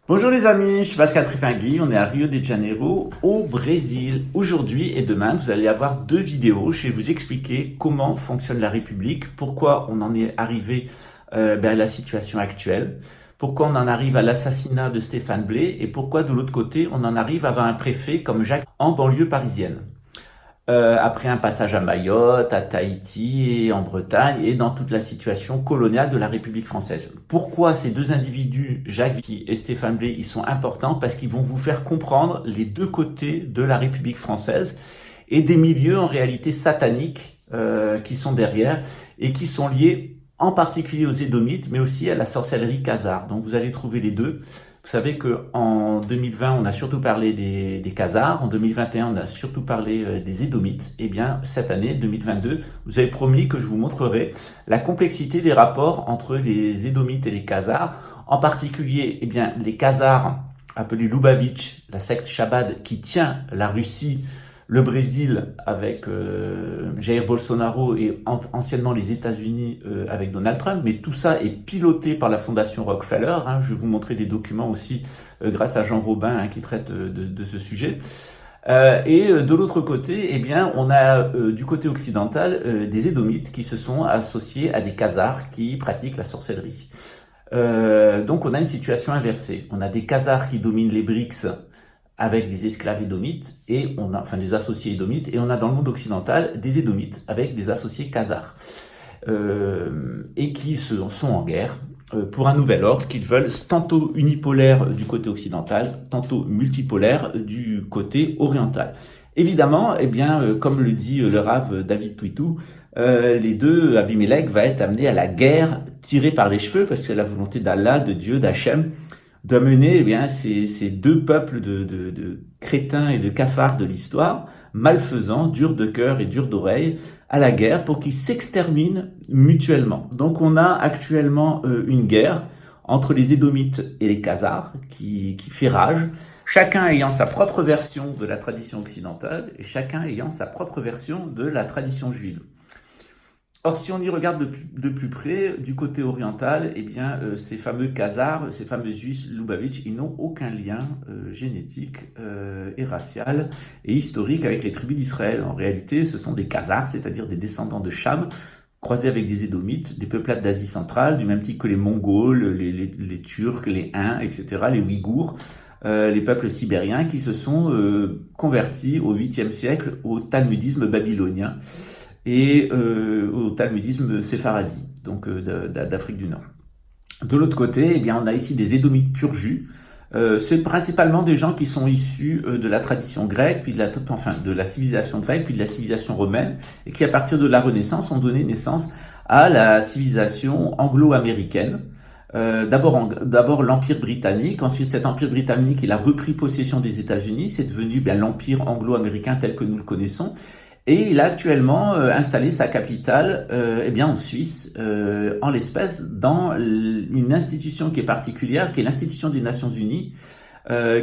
Bonjour les amis, je suis Pascal Trifangui, on est à Rio de Janeiro, au Brésil. Aujourd'hui et demain, vous allez avoir deux vidéos. Je vais vous expliquer comment fonctionne la République, pourquoi on en est arrivé à la situation actuelle, pourquoi on en arrive à l'assassinat de Stéphane Blé et pourquoi de l'autre côté, on en arrive à avoir un préfet comme Jacques en banlieue parisienne. Après un passage à Mayotte, à Tahiti et en Bretagne et dans toute la situation coloniale de la République française. Pourquoi ces deux individus, Jacques Vicky et Stéphane Blé, ils sont importants? Parce qu'ils vont vous faire comprendre les deux côtés de la République française et des milieux en réalité sataniques qui sont derrière et qui sont liés en particulier aux Édomites, mais aussi à la sorcellerie khazare. Donc vous allez trouver les deux. Vous savez qu'en 2020, on a surtout parlé des Khazars. En 2021, on a surtout parlé des Édomites. Eh bien, cette année, 2022, vous avez promis que je vous montrerai la complexité des rapports entre les Édomites et les Khazars. En particulier, eh bien, les Khazars, appelés Lubavitch, la secte Chabad qui tient la Russie, le Brésil avec Jair Bolsonaro et anciennement les États-Unis avec Donald Trump, mais tout ça est piloté par la fondation Rockefeller. Je vais vous montrer des documents aussi grâce à Jean Robin qui traite de ce sujet. Et de l'autre côté, eh bien, on a du côté occidental des Édomites qui se sont associés à des Khazars qui pratiquent la sorcellerie. Donc on a une situation inversée. On a des Khazars qui dominent les BRICS avec des esclaves édomites, et on a, enfin des associés édomites, et on a dans le monde occidental des édomites avec des associés khazars, et qui sont en guerre pour un nouvel ordre qu'ils veulent tantôt unipolaire du côté occidental, tantôt multipolaire du côté oriental. Évidemment, eh bien, comme le dit le Rav David Twitou, les deux, Abimelech va être amené à la guerre tiré par les cheveux, parce que c'est la volonté d'Allah, de Dieu, d'Hachem, de mener eh bien, ces deux peuples de crétins et de cafards de l'histoire, malfaisants, durs de cœur et durs d'oreille, à la guerre pour qu'ils s'exterminent mutuellement. Donc on a actuellement une guerre entre les Édomites et les Khazars qui fait rage, chacun ayant sa propre version de la tradition occidentale et chacun ayant sa propre version de la tradition juive. Or, si on y regarde de plus près, du côté oriental, eh bien, ces fameux Khazars, ces fameux Juifs Lubavitch, ils n'ont aucun lien génétique et racial et historique avec les tribus d'Israël. En réalité, ce sont des Khazars, c'est-à-dire des descendants de Cham, croisés avec des Édomites, des peuplades d'Asie centrale, du même type que les Mongols, les Turcs, les Huns, etc., les Ouïghours, les peuples sibériens qui se sont convertis au 8e siècle au talmudisme babylonien et au talmudisme séfaradi, donc d'Afrique du Nord. De l'autre côté, eh bien, on a ici des Édomites pur jus. C'est principalement des gens qui sont issus de la tradition grecque, puis de la civilisation grecque, puis de la civilisation romaine, et qui, à partir de la Renaissance, ont donné naissance à la civilisation anglo-américaine. D'abord l'Empire britannique, ensuite cet Empire britannique, il a repris possession des États-Unis, c'est devenu l'Empire anglo-américain tel que nous le connaissons. Et il a actuellement installé sa capitale en Suisse, en l'espèce, dans une institution qui est particulière, qui est l'institution des Nations Unies,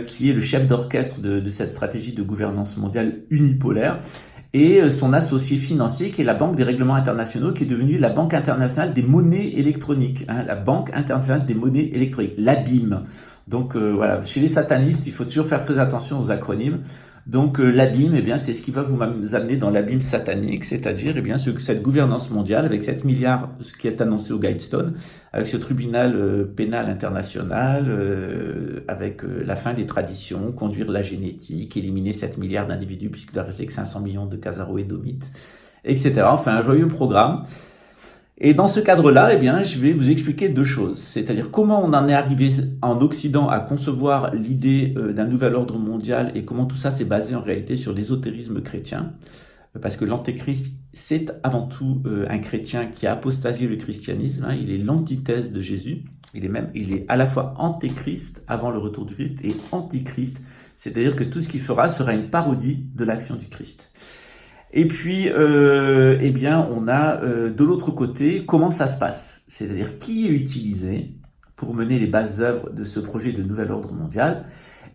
qui est le chef d'orchestre de cette stratégie de gouvernance mondiale unipolaire, et son associé financier, qui est la Banque des règlements internationaux, qui est devenue la Banque internationale des monnaies électroniques, la Banque internationale des monnaies électroniques, l'ABIM. Donc voilà, chez les satanistes, il faut toujours faire très attention aux acronymes. Donc l'abîme, eh bien, c'est ce qui va vous amener dans l'abîme satanique, c'est-à-dire cette gouvernance mondiale avec 7 milliards, ce qui est annoncé au Guidestone, avec ce tribunal pénal international, avec la fin des traditions, conduire la génétique, éliminer 7 milliards d'individus puisqu'il doit rester que 500 millions de Khazaro-Édomites, etc. Enfin, un joyeux programme. Et dans ce cadre-là, eh bien, je vais vous expliquer deux choses. C'est-à-dire comment on en est arrivé en Occident à concevoir l'idée d'un nouvel ordre mondial et comment tout ça s'est basé en réalité sur l'ésotérisme chrétien. Parce que l'antéchrist, c'est avant tout un chrétien qui a apostasié le christianisme. Il est l'antithèse de Jésus. Il est à la fois antéchrist avant le retour du Christ et antichrist. C'est-à-dire que tout ce qu'il fera sera une parodie de l'action du Christ. Et puis, eh bien, on a de l'autre côté comment ça se passe, c'est-à-dire qui est utilisé pour mener les bases œuvres de ce projet de nouvel ordre mondial.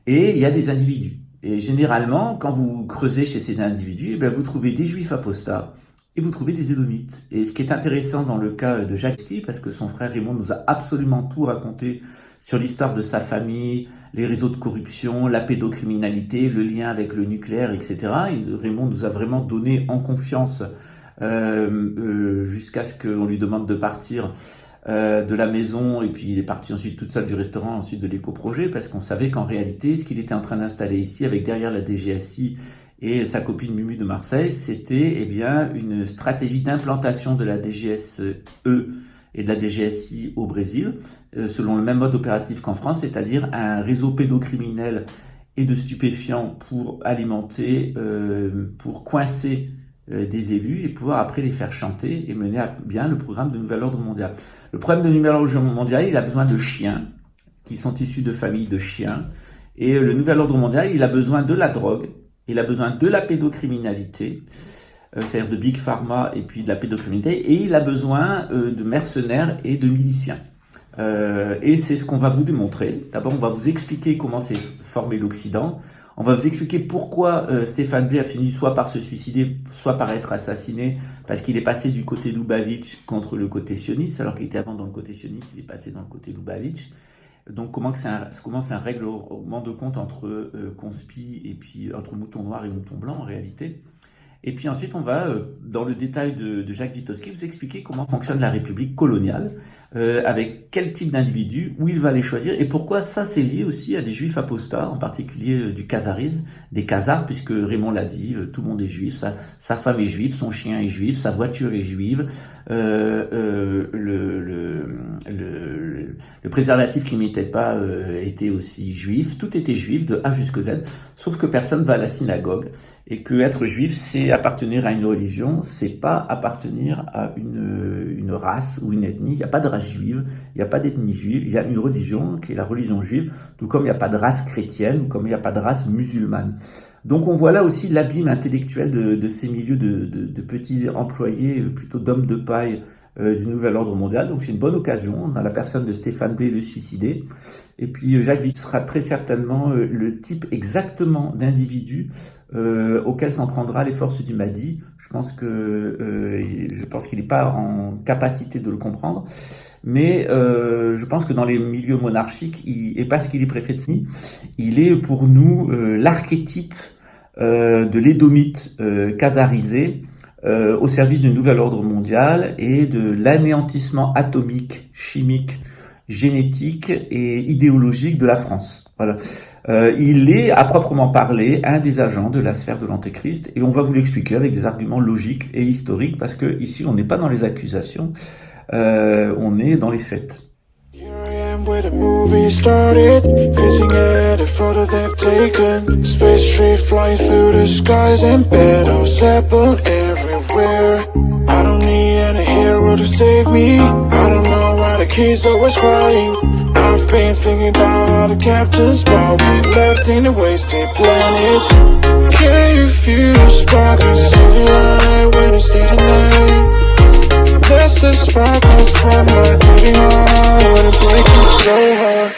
Et il y a des individus. Et généralement, quand vous creusez chez ces individus, eh bien, vous trouvez des juifs apostats et vous trouvez des édomites. Et ce qui est intéressant dans le cas de Jacques, parce que son frère Raymond nous a absolument tout raconté sur l'histoire de sa famille, les réseaux de corruption, la pédocriminalité, le lien avec le nucléaire, etc. Et Raymond nous a vraiment donné en confiance jusqu'à ce qu'on lui demande de partir de la maison, et puis il est parti ensuite toute seule du restaurant, ensuite de l'éco-projet, parce qu'on savait qu'en réalité, ce qu'il était en train d'installer ici, avec derrière la DGSI et sa copine Mumu de Marseille, c'était bien une stratégie d'implantation de la DGSE et de la DGSI au Brésil, selon le même mode opératif qu'en France, c'est-à-dire un réseau pédocriminel et de stupéfiants pour alimenter, pour coincer des élus et pouvoir après les faire chanter et mener à bien le programme de Nouvel Ordre Mondial. Le problème de Nouvel Ordre Mondial, il a besoin de chiens qui sont issus de familles de chiens, et le Nouvel Ordre Mondial, il a besoin de la drogue, il a besoin de la pédocriminalité, c'est-à-dire de Big Pharma et puis de la pédocriminalité, et il a besoin de mercenaires et de miliciens. Et c'est ce qu'on va vous démontrer. D'abord, on va vous expliquer comment s'est formé l'Occident. On va vous expliquer pourquoi Stéphane Blé a fini soit par se suicider, soit par être assassiné, parce qu'il est passé du côté Lubavitch contre le côté sioniste, alors qu'il était avant dans le côté sioniste, il est passé dans le côté Lubavitch. Donc comment c'est un règlement de compte entre conspi et puis entre mouton noir et mouton blanc en réalité. Et puis ensuite, on va, dans le détail de Jacques Witowski, vous expliquer comment fonctionne la République coloniale, avec quel type d'individus, où il va les choisir, et pourquoi ça c'est lié aussi à des juifs apostats, en particulier du khazarisme, des khazars, puisque Raymond l'a dit, tout le monde est juif, sa femme est juive, son chien est juif, sa voiture est juive, le préservatif qu'il mettait pas était aussi juif, tout était juif de A jusqu'à Z, sauf que personne va à la synagogue, et que être juif, c'est appartenir à une religion, c'est pas appartenir à une race ou une ethnie. Il n'y a pas de race juive, il n'y a pas d'ethnie juive, il y a une religion qui est la religion juive, tout comme il n'y a pas de race chrétienne, ou comme il n'y a pas de race musulmane. Donc on voit là aussi l'abîme intellectuel de ces milieux de petits employés, plutôt d'hommes de paille, du Nouvel Ordre Mondial. Donc c'est une bonne occasion, on a la personne de Stéphane Blé, le suicidé, et puis Jacques Witowski sera très certainement le type exactement d'individu auquel s'en prendra les forces du Mahdi. Je pense qu'il n'est pas en capacité de le comprendre, mais je pense que dans les milieux monarchiques, et parce qu'il est préfet de Sini, il est pour nous l'archétype de l'édomite khazarisé, au service du nouvel ordre mondial et de l'anéantissement atomique, chimique, génétique et idéologique de la France. Voilà. Il est, à proprement parler, un des agents de la sphère de l'Antéchrist, et on va vous l'expliquer avec des arguments logiques et historiques, parce que ici, on n'est pas dans les accusations, on est dans les faits. Where the movie started, facing at a photo they've taken. Space tree flying through the skies and battles happen everywhere. I don't need any hero to save me. I don't know why the kids always crying. I've been thinking about how the captain's ball we left in a wasted planet. Can you feel the spark in city light when it's day to night? That's the sparkles from my beating heart when it breaks so hard.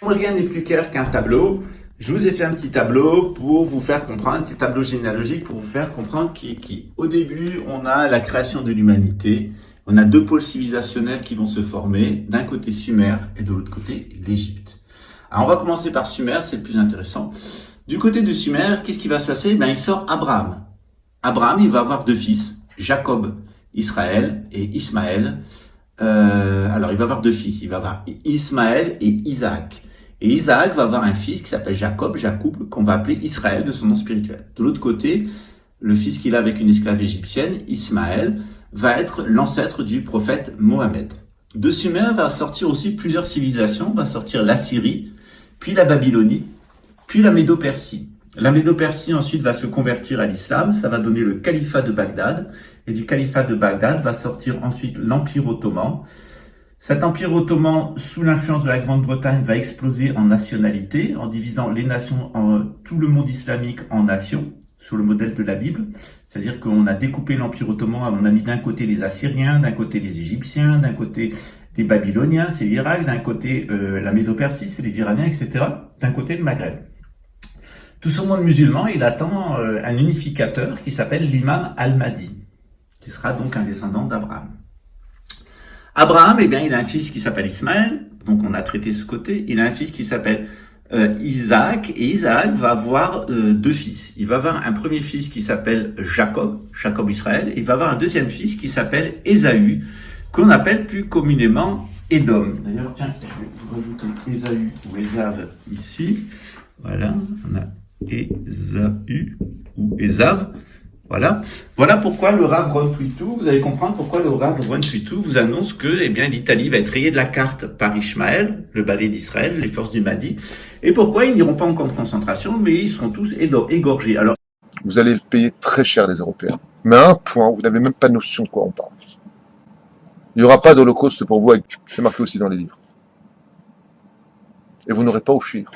Rien n'est plus clair qu'un tableau. Je vous ai fait un petit tableau pour vous faire comprendre, un petit tableau généalogique pour vous faire comprendre qu'au début, on a la création de l'humanité. On a deux pôles civilisationnels qui vont se former, d'un côté Sumer et de l'autre côté l'Égypte. Alors on va commencer par Sumer, c'est le plus intéressant. Du côté de Sumer, qu'est-ce qui va se passer? Il sort Abraham. Abraham, il va avoir deux fils, Jacob, Israël et Ismaël. Alors il va avoir deux fils, il va avoir Ismaël et Isaac. Et Isaac va avoir un fils qui s'appelle Jacob, qu'on va appeler Israël de son nom spirituel. De l'autre côté, le fils qu'il a avec une esclave égyptienne, Ismaël, va être l'ancêtre du prophète Mohammed. De Sumer va sortir aussi plusieurs civilisations, va sortir l'Assyrie, puis la Babylonie, puis la Médo-Persie. La Médo-Persie ensuite va se convertir à l'islam, ça va donner le califat de Bagdad, et du califat de Bagdad va sortir ensuite l'Empire ottoman. Cet empire ottoman, sous l'influence de la Grande-Bretagne, va exploser en nationalités, en divisant les nations, tout le monde islamique en nations, sur le modèle de la Bible. C'est-à-dire qu'on a découpé l'empire ottoman, on a mis d'un côté les Assyriens, d'un côté les Égyptiens, d'un côté les Babyloniens, c'est l'Irak, d'un côté la Médo-Persie, c'est les Iraniens, etc., d'un côté le Maghreb. Tout ce monde musulman, il attend un unificateur qui s'appelle l'imam al-Mahdi, qui sera donc un descendant d'Abraham. Abraham, il a un fils qui s'appelle Ismaël, Donc on a traité ce côté. Il a un fils qui s'appelle Isaac, et Isaac va avoir deux fils. Il va avoir un premier fils qui s'appelle Jacob Israël, et il va avoir un deuxième fils qui s'appelle Ésaü, qu'on appelle plus communément Édom. D'ailleurs, tiens, je vais vous rajouter Ésaü ou Ésav ici. Voilà, on a Ésaü ou Ésav. Voilà. Voilà pourquoi le Rav Ron Twitou, vous allez comprendre pourquoi le Rav Ron Twitou vous annonce que, eh bien, l'Italie va être rayée de la carte par Ishmaël, le balai d'Israël, les forces du Mahdi, et pourquoi ils n'iront pas en camp de concentration, mais ils seront tous égorgés. Alors, vous allez le payer très cher, les Européens. Mais à un point, vous n'avez même pas notion de quoi on parle. Il n'y aura pas d'holocauste pour vous, c'est marqué aussi dans les livres. Et vous n'aurez pas à fuir.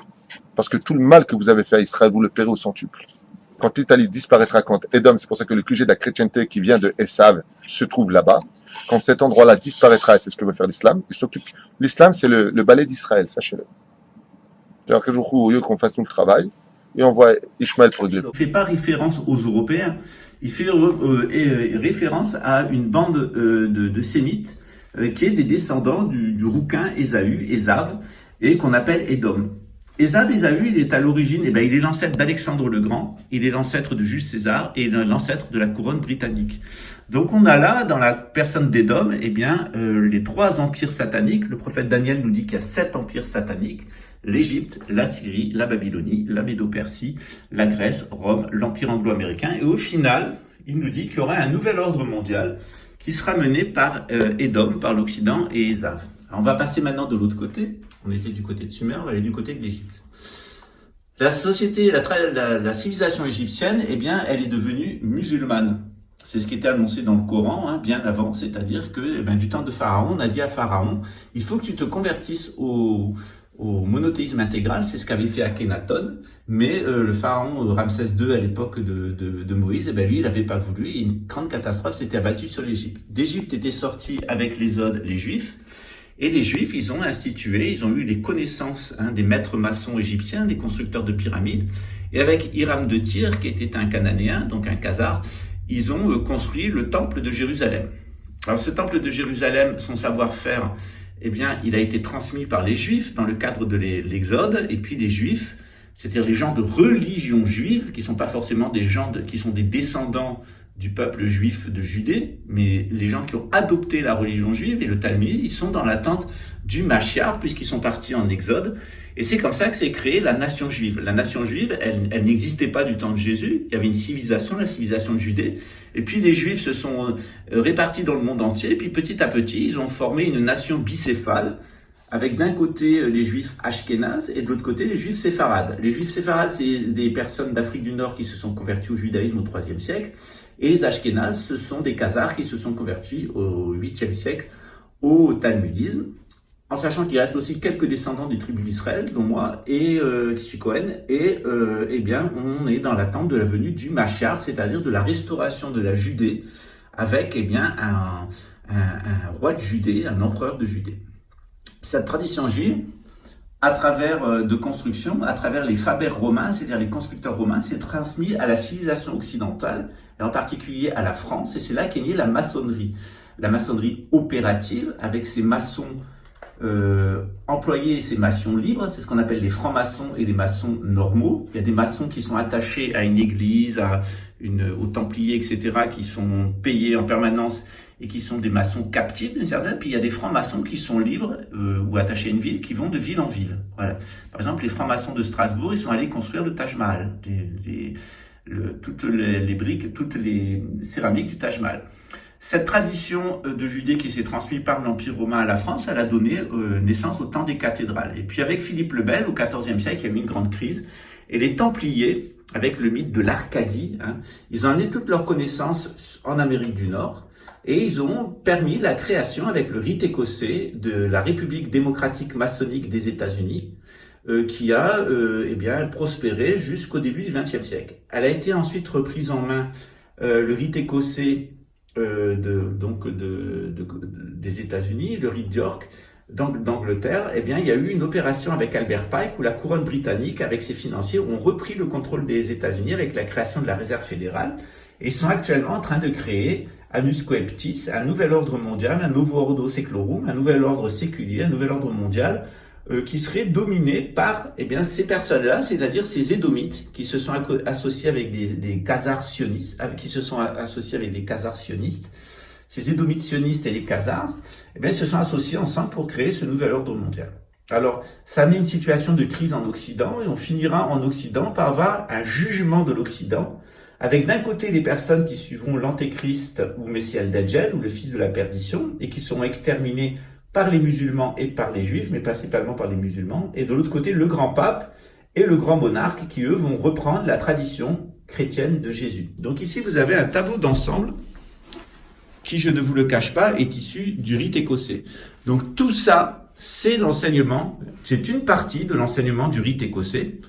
Parce que tout le mal que vous avez fait à Israël, vous le paierez au centuple. Quand l'Italie disparaîtra, quand Édom, c'est pour ça que le QG de la chrétienté qui vient de Esav se trouve là-bas, quand cet endroit-là disparaîtra, et c'est ce que veut faire l'islam, il s'occupe. L'islam, c'est le balai d'Israël, sachez-le. C'est-à-dire que au lieu qu'on fasse tout le travail, et on voit Ishmaël pour régler. Il ne fait pas référence aux Européens, il fait référence à une bande de Sémites qui est des descendants du rouquin Ésav, et qu'on appelle Édom. Ésaü, il est à l'origine, il est l'ancêtre d'Alexandre le Grand, il est l'ancêtre de Jules César et l'ancêtre de la couronne britannique. Donc on a là, dans la personne d'Édom, les trois empires sataniques. Le prophète Daniel nous dit qu'il y a 7 empires sataniques: l'Égypte, la Syrie, la Babylonie, la Médo-Persie, la Grèce, Rome, l'empire anglo-américain. Et au final, il nous dit qu'il y aura un nouvel ordre mondial qui sera mené par Édom, par l'Occident et Ésav. Alors on va passer maintenant de l'autre côté. On était du côté de Sumer, on va aller du côté de l'Égypte. La société, la civilisation égyptienne, elle est devenue musulmane. C'est ce qui était annoncé dans le Coran, bien avant. C'est-à-dire que, du temps de Pharaon, on a dit à Pharaon, il faut que tu te convertisses au monothéisme intégral. C'est ce qu'avait fait Akhenaton. Mais le pharaon Ramsès II, à l'époque de Moïse, lui, il n'avait pas voulu. Et une grande catastrophe s'était abattue sur l'Égypte. D'Égypte étaient sortis avec l'Exode les Juifs. Et les Juifs, ils ont eu les connaissances des maîtres maçons égyptiens, des constructeurs de pyramides. Et avec Hiram de Tyr, qui était un Cananéen, donc un Khazar, ils ont construit le temple de Jérusalem. Alors ce temple de Jérusalem, son savoir-faire, il a été transmis par les Juifs dans le cadre de l'Exode. Et puis les Juifs, c'est-à-dire les gens de religion juive, qui sont pas forcément des gens qui sont des descendants du peuple juif de Judée, mais les gens qui ont adopté la religion juive et le Talmud, ils sont dans l'attente du Mashiach, puisqu'ils sont partis en Exode. Et c'est comme ça que s'est créée la nation juive. La nation juive, elle n'existait pas du temps de Jésus. Il y avait une civilisation, la civilisation de Judée. Et puis les Juifs se sont répartis dans le monde entier. Et puis petit à petit, ils ont formé une nation bicéphale, avec d'un côté les Juifs ashkénazes et de l'autre côté les Juifs séfarades. Les Juifs séfarades, c'est des personnes d'Afrique du Nord qui se sont convertis au judaïsme au IIIe siècle. Et les ashkénazes, ce sont des Khazars qui se sont convertis au 8e siècle au talmudisme. En sachant qu'il reste aussi quelques descendants des tribus d'Israël, dont moi, et qui suis Cohen, et on est dans l'attente de la venue du Mashiach, c'est-à-dire de la restauration de la Judée, avec un roi de Judée, un empereur de Judée. Cette tradition juive, à travers de construction, à travers les fabers romains, c'est-à-dire les constructeurs romains, s'est transmis à la civilisation occidentale, et en particulier à la France, et c'est là qu'est née la maçonnerie. La maçonnerie opérative, avec ses maçons employés et ces maçons libres, c'est ce qu'on appelle les francs-maçons et les maçons normaux. Il y a des maçons qui sont attachés à une église, aux templiers, etc., qui sont payés en permanence et qui sont des maçons captifs d'une certaine. Puis il y a des francs-maçons qui sont libres ou attachés à une ville, qui vont de ville en ville. Voilà. Par exemple, les francs-maçons de Strasbourg, ils sont allés construire le Taj Mahal, toutes les briques, toutes les céramiques du Taj Mahal. Cette tradition de Judée qui s'est transmise par l'Empire romain à la France, elle a donné naissance au temps des cathédrales. Et puis avec Philippe le Bel, au XIVe siècle, il y a eu une grande crise. Et les Templiers, avec le mythe de l'Arcadie, ils ont amené toutes leurs connaissances en Amérique du Nord. Et ils ont permis la création, avec le rite écossais, de la République démocratique maçonnique des États-Unis, qui a prospéré jusqu'au début du XXe siècle. Elle a été ensuite reprise en main, le rite écossais, des États-Unis, le rite d'York, d'Angleterre. Il y a eu une opération avec Albert Pike où la couronne britannique, avec ses financiers, ont repris le contrôle des États-Unis avec la création de la réserve fédérale et sont actuellement en train de créer Annus Coeptis, un nouvel ordre mondial, un Novo Ordo Seclorum, un nouvel ordre séculier, un nouvel ordre mondial, qui serait dominé par ces personnes-là, c'est-à-dire ces Édomites qui se sont associés avec des Khazars sionistes, Ces Édomites sionistes et les Khazars, se sont associés ensemble pour créer ce nouvel ordre mondial. Alors, ça a mis une situation de crise en Occident, et on finira en Occident par avoir un jugement de l'Occident, avec d'un côté les personnes qui suivront l'Antéchrist ou Messie al-Dajjal, ou le fils de la perdition, et qui seront exterminés par les musulmans et par les juifs, mais principalement par les musulmans, et de l'autre côté le grand pape et le grand monarque qui eux vont reprendre la tradition chrétienne de Jésus. Donc ici vous avez un tableau d'ensemble qui, je ne vous le cache pas, est issu du rite écossais. Donc tout ça, c'est l'enseignement, c'est une partie de l'enseignement du rite écossais.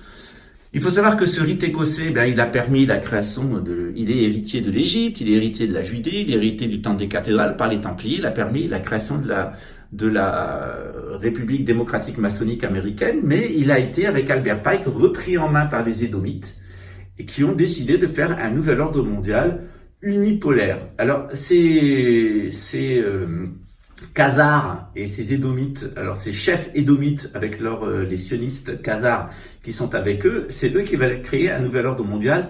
Il faut savoir que ce rite écossais, il a permis la création il est héritier de l'Égypte, il est héritier de la Judée, il est héritier du temps des cathédrales par les Templiers, il a permis la création de la République démocratique maçonnique américaine, mais il a été, avec Albert Pike, repris en main par les Édomites, et qui ont décidé de faire un nouvel ordre mondial unipolaire. Alors, ces Khazars et ces Édomites, alors ces chefs Édomites avec les sionistes Khazars qui sont avec eux, c'est eux qui veulent créer un nouvel ordre mondial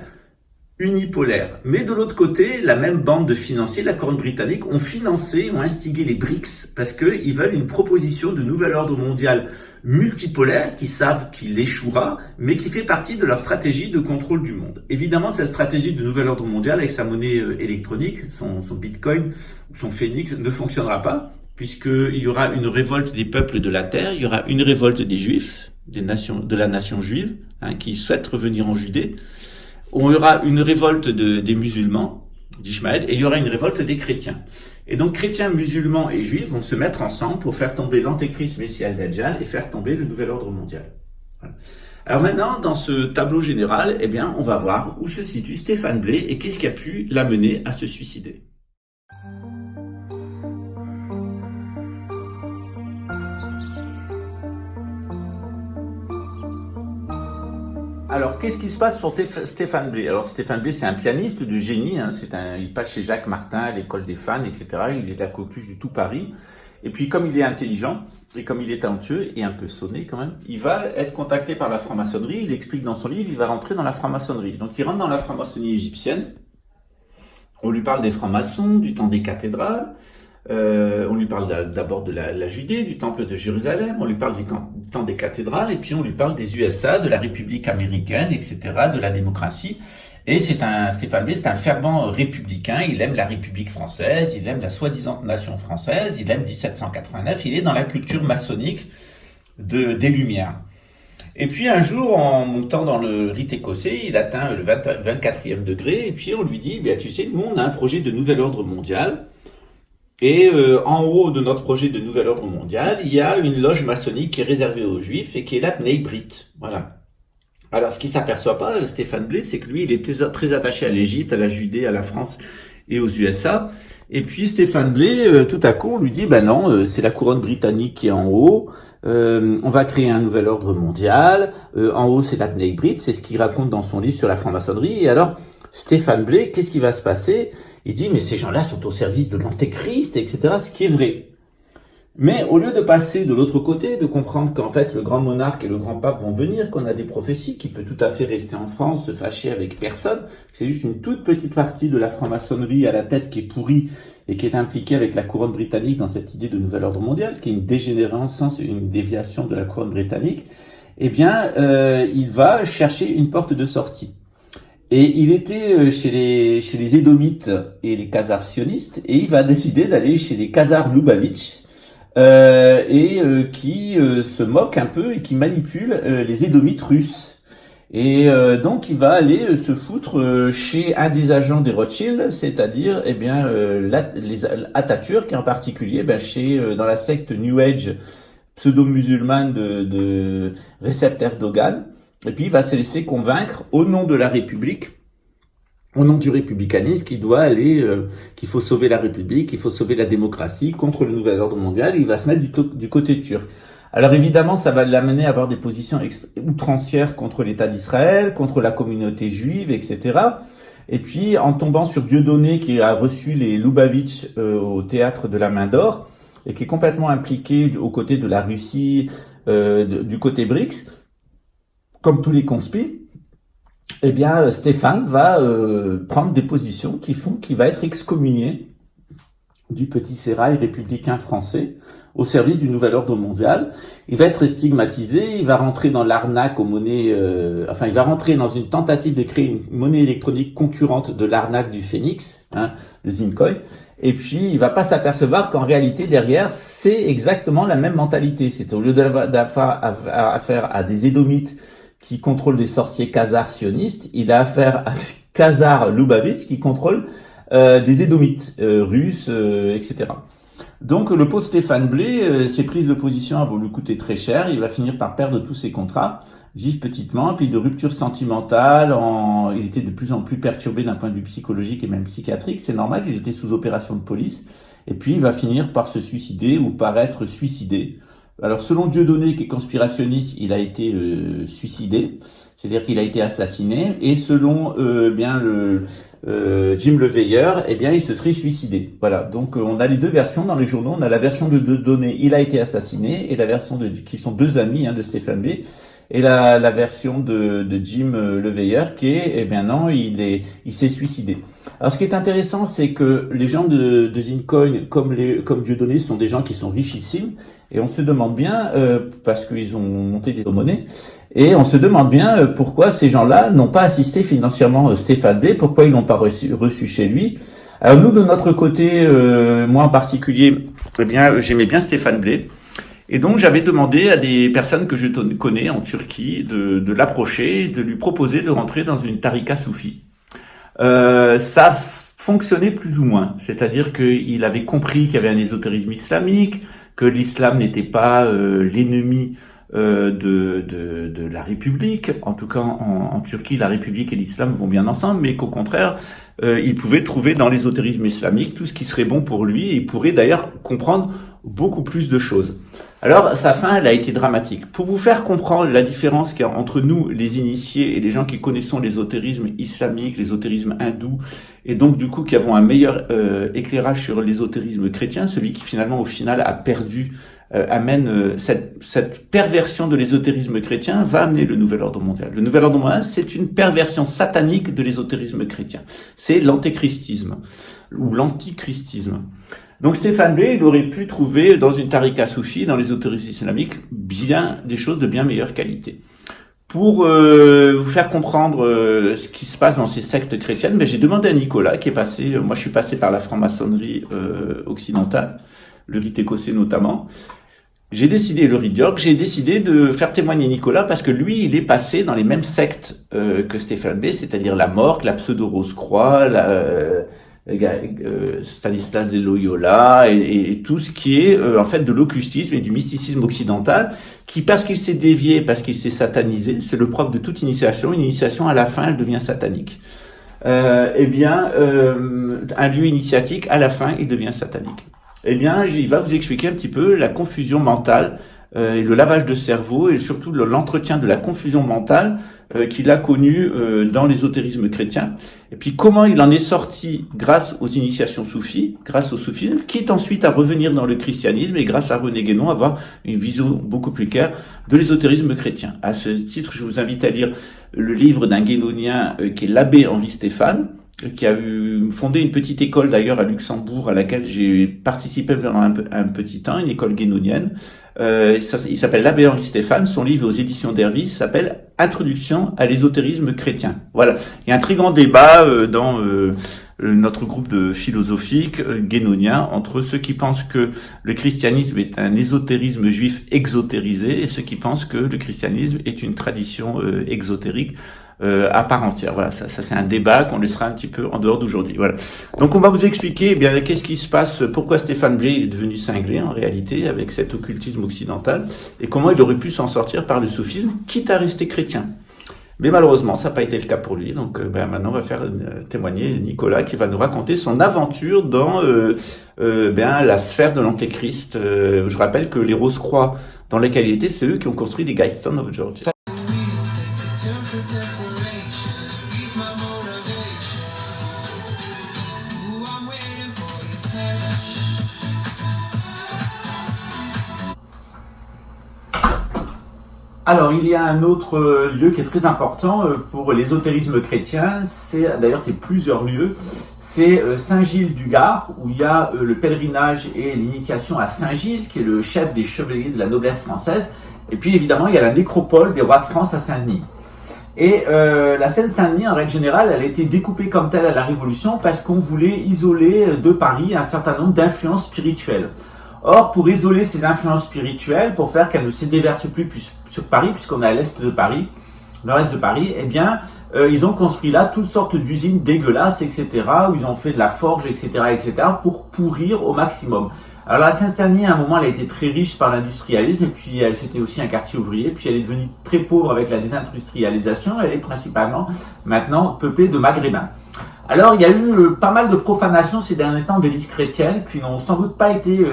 unipolaire. Mais de l'autre côté, la même bande de financiers, la couronne britannique, ont instigé les BRICS parce qu'ils veulent une proposition de nouvel ordre mondial multipolaire qui savent qu'il échouera, mais qui fait partie de leur stratégie de contrôle du monde. Évidemment, cette stratégie de nouvel ordre mondial avec sa monnaie électronique, son Bitcoin, son Phoenix, ne fonctionnera pas, puisqu'il y aura une révolte des peuples de la terre, il y aura une révolte des juifs, de la nation juive, qui souhaitent revenir en Judée. Il y aura une révolte des musulmans, d'Ishmaël, et il y aura une révolte des chrétiens. Et donc, chrétiens, musulmans et juifs vont se mettre ensemble pour faire tomber l'Antéchrist Messie al-Dajjal et faire tomber le nouvel ordre mondial. Voilà. Alors maintenant, dans ce tableau général, on va voir où se situe Stéphane Blay et qu'est-ce qui a pu l'amener à se suicider. Alors, qu'est-ce qui se passe pour Stéphane Blay? Alors, Stéphane Blay, c'est un pianiste de génie, il passe chez Jacques Martin, à l'école des fans, etc. Il est de la coqueluche du tout Paris. Et puis, comme il est intelligent, et comme il est talentueux, et un peu sonné quand même, il va être contacté par la franc-maçonnerie. Il explique dans son livre, il va rentrer dans la franc-maçonnerie. Donc, il rentre dans la franc-maçonnerie égyptienne. On lui parle des francs-maçons, du temps des cathédrales. On lui parle d'abord de la Judée, du temple de Jérusalem, on lui parle du temps des cathédrales, et puis on lui parle des USA, de la République américaine, etc., de la démocratie. Et Stéphane Blay, c'est un fervent républicain, il aime la République française, il aime la soi-disant nation française, il aime 1789, il est dans la culture maçonnique des Lumières. Et puis un jour, en montant dans le rite écossais, il atteint le 24e degré, et puis on lui dit, tu sais, nous on a un projet de nouvel ordre mondial, et en haut de notre projet de nouvel ordre mondial, il y a une loge maçonnique qui est réservée aux Juifs et qui est la Bnei Brit. Voilà. Alors, ce qu'il s'aperçoit pas, Stéphane Blay, c'est que lui, il est très attaché à l'Égypte, à la Judée, à la France et aux USA. Et puis, Stéphane Blay, tout à coup, on lui dit, non, c'est la couronne britannique qui est en haut. On va créer un nouvel ordre mondial. En haut, c'est la Bnei Brit. C'est ce qu'il raconte dans son livre sur la franc-maçonnerie. Et alors, Stéphane Blay, qu'est-ce qui va se passer? Il dit, mais ces gens-là sont au service de l'Antéchrist, etc., ce qui est vrai. Mais au lieu de passer de l'autre côté, de comprendre qu'en fait le grand monarque et le grand pape vont venir, qu'on a des prophéties, qu'il peut tout à fait rester en France, se fâcher avec personne, c'est juste une toute petite partie de la franc-maçonnerie à la tête qui est pourrie et qui est impliquée avec la couronne britannique dans cette idée de nouvel ordre mondial, qui est une dégénérescence, une déviation de la couronne britannique, il va chercher une porte de sortie. Et il était chez les Édomites et les Khazars sionistes, et il va décider d'aller chez les Khazars Lubavitch, qui se moquent un peu et qui manipulent les Édomites russes. Et donc il va aller se foutre chez un des agents des Rothschild, c'est-à-dire les Atatürk, en particulier dans la secte New Age pseudo-musulmane de Recep Erdogan. Et puis il va se laisser convaincre au nom de la République, au nom du républicanisme, qu'il faut sauver la République, qu'il faut sauver la démocratie contre le nouvel ordre mondial. Il va se mettre du côté turc. Alors évidemment, ça va l'amener à avoir des positions outrancières contre l'État d'Israël, contre la communauté juive, etc. Et puis, en tombant sur Dieudonné, qui a reçu les Lubavitch au théâtre de la Main d'Or, et qui est complètement impliqué aux côtés de la Russie, du côté BRICS, comme tous les conspires, eh bien, Stéphane va prendre des positions qui font qu'il va être excommunié du petit sérail républicain français au service du nouvel ordre mondial. Il va être stigmatisé, il va rentrer dans l'arnaque aux monnaies, il va rentrer dans une tentative de créer une monnaie électronique concurrente de l'arnaque du Phoenix, le Zincoin. Et puis, il va pas s'apercevoir qu'en réalité, derrière, c'est exactement la même mentalité. C'est au lieu d'avoir affaire à des édomites qui contrôlent des sorciers khazars sionistes, il a affaire à des khazars Lubavitch qui contrôlent des édomites russes, etc. Donc le pauvre Stéphane Blé, ses prises de position vont lui coûter très cher, il va finir par perdre tous ses contrats, vivre petitement, puis de rupture sentimentale, il était de plus en plus perturbé d'un point de vue psychologique et même psychiatrique, c'est normal, il était sous opération de police, et puis il va finir par se suicider ou par être suicidé. Alors selon Dieudonné, qui est conspirationniste, il a été suicidé, c'est-à-dire qu'il a été assassiné, et selon Jim Le Veilleur, eh bien il se serait suicidé. Voilà, donc on a les deux versions dans les journaux, on a la version de Dieudonné, il a été assassiné, et la version qui sont deux amis de Stéphane B, et la version de Jim Le Veilleur qui est, eh bien non, il s'est suicidé. Alors ce qui est intéressant, c'est que les gens de Zincoin, comme Dieudonné, sont des gens qui sont richissimes, et on se demande bien, parce qu'ils ont monté des monnaies, et on se demande bien pourquoi ces gens-là n'ont pas assisté financièrement Stéphane B, pourquoi ils l'ont pas reçu chez lui. Alors nous, de notre côté, moi en particulier, eh bien j'aimais bien Stéphane Blé. Et donc, j'avais demandé à des personnes que je connais en Turquie de l'approcher, de lui proposer de rentrer dans une tarika soufie. Ça fonctionnait plus ou moins. C'est-à-dire qu'il avait compris qu'il y avait un ésotérisme islamique, que l'islam n'était pas l'ennemi de la République. En tout cas, en Turquie, la République et l'islam vont bien ensemble, mais qu'au contraire, il pouvait trouver dans l'ésotérisme islamique tout ce qui serait bon pour lui, et il pourrait d'ailleurs comprendre beaucoup plus de choses. Alors, sa fin, elle a été dramatique. Pour vous faire comprendre la différence qu'il y a entre nous, les initiés, et les gens qui connaissons l'ésotérisme islamique, l'ésotérisme hindou, et donc du coup qui avons un meilleur éclairage sur l'ésotérisme chrétien, celui qui finalement au final a perdu, amène cette perversion de l'ésotérisme chrétien, va amener le nouvel ordre mondial. Le nouvel ordre mondial, c'est une perversion satanique de l'ésotérisme chrétien. C'est l'antéchristisme, ou l'antichristisme. Donc Stéphane Blé, il aurait pu trouver dans une tarika soufie, dans l'ésotérisme islamique, bien des choses de bien meilleure qualité. Pour vous faire comprendre ce qui se passe dans ces sectes chrétiennes, j'ai demandé à Nicolas, qui est passé, moi je suis passé par la franc-maçonnerie occidentale, le rite écossais notamment, j'ai décidé de faire témoigner Nicolas parce que lui, il est passé dans les mêmes sectes que Stéphane Blé, c'est-à-dire la Morgue, la pseudo-Rose-Croix, Stanislas de Loyola et tout ce qui est en fait de l'occultisme et du mysticisme occidental, qui parce qu'il s'est dévié, parce qu'il s'est satanisé, c'est le propre de toute initiation. Une initiation à la fin, elle devient satanique. Un lieu initiatique à la fin, il devient satanique. Eh bien, il va vous expliquer un petit peu la confusion mentale et le lavage de cerveau et surtout l'entretien de la confusion mentale qu'il a connu dans l'ésotérisme chrétien, et puis comment il en est sorti grâce aux initiations soufis, grâce au soufisme, quitte ensuite à revenir dans le christianisme et grâce à René Guénon avoir une vision beaucoup plus claire de l'ésotérisme chrétien. À ce titre, je vous invite à lire le livre d'un guénonien qui est l'abbé Henri Stéphane, qui a fondé une petite école d'ailleurs à Luxembourg à laquelle j'ai participé pendant un petit temps, une école guénonienne. Il s'appelle l'abbé Henri Stéphane, son livre aux éditions d'Hervis s'appelle Introduction à l'ésotérisme chrétien. Voilà, il y a un très grand débat dans notre groupe de philosophique guénonien entre ceux qui pensent que le christianisme est un ésotérisme juif exotérisé et ceux qui pensent que le christianisme est une tradition exotérique à part entière. Voilà, ça c'est un débat qu'on laissera un petit peu en dehors d'aujourd'hui. Voilà. Donc on va vous expliquer qu'est-ce qui se passe, pourquoi Stéphane Blé est devenu cinglé en réalité avec cet occultisme occidental et comment il aurait pu s'en sortir par le soufisme, quitte à rester chrétien. Mais malheureusement, ça n'a pas été le cas pour lui. Donc maintenant, on va faire témoigner Nicolas qui va nous raconter son aventure dans la sphère de l'antéchrist. Je rappelle que les Rose-Croix dans lesquels il était, c'est eux qui ont construit les Guidestones of Georgia. Alors, il y a un autre lieu qui est très important pour l'ésotérisme chrétien. D'ailleurs, c'est plusieurs lieux. C'est Saint-Gilles-du-Gard, où il y a le pèlerinage et l'initiation à Saint-Gilles, qui est le chef des chevaliers de la noblesse française. Et puis, évidemment, il y a la nécropole des rois de France à Saint-Denis. Et la Seine-Saint-Denis, en règle générale, elle a été découpée comme telle à la Révolution parce qu'on voulait isoler de Paris un certain nombre d'influences spirituelles. Or, pour isoler ces influences spirituelles, pour faire qu'elles ne se déversent plus sur Paris, puisqu'on est à l'est de Paris, nord-est de Paris, eh bien, ils ont construit là toutes sortes d'usines dégueulasses, etc., où ils ont fait de la forge, etc., pour pourrir au maximum. Alors la Seine-Saint-Denis, à un moment, elle a été très riche par l'industrialisme, et puis c'était aussi un quartier ouvrier, puis elle est devenue très pauvre avec la désindustrialisation, elle est principalement maintenant peuplée de Maghrébins. Alors il y a eu pas mal de profanations ces derniers temps d'églises chrétiennes qui n'ont sans doute pas été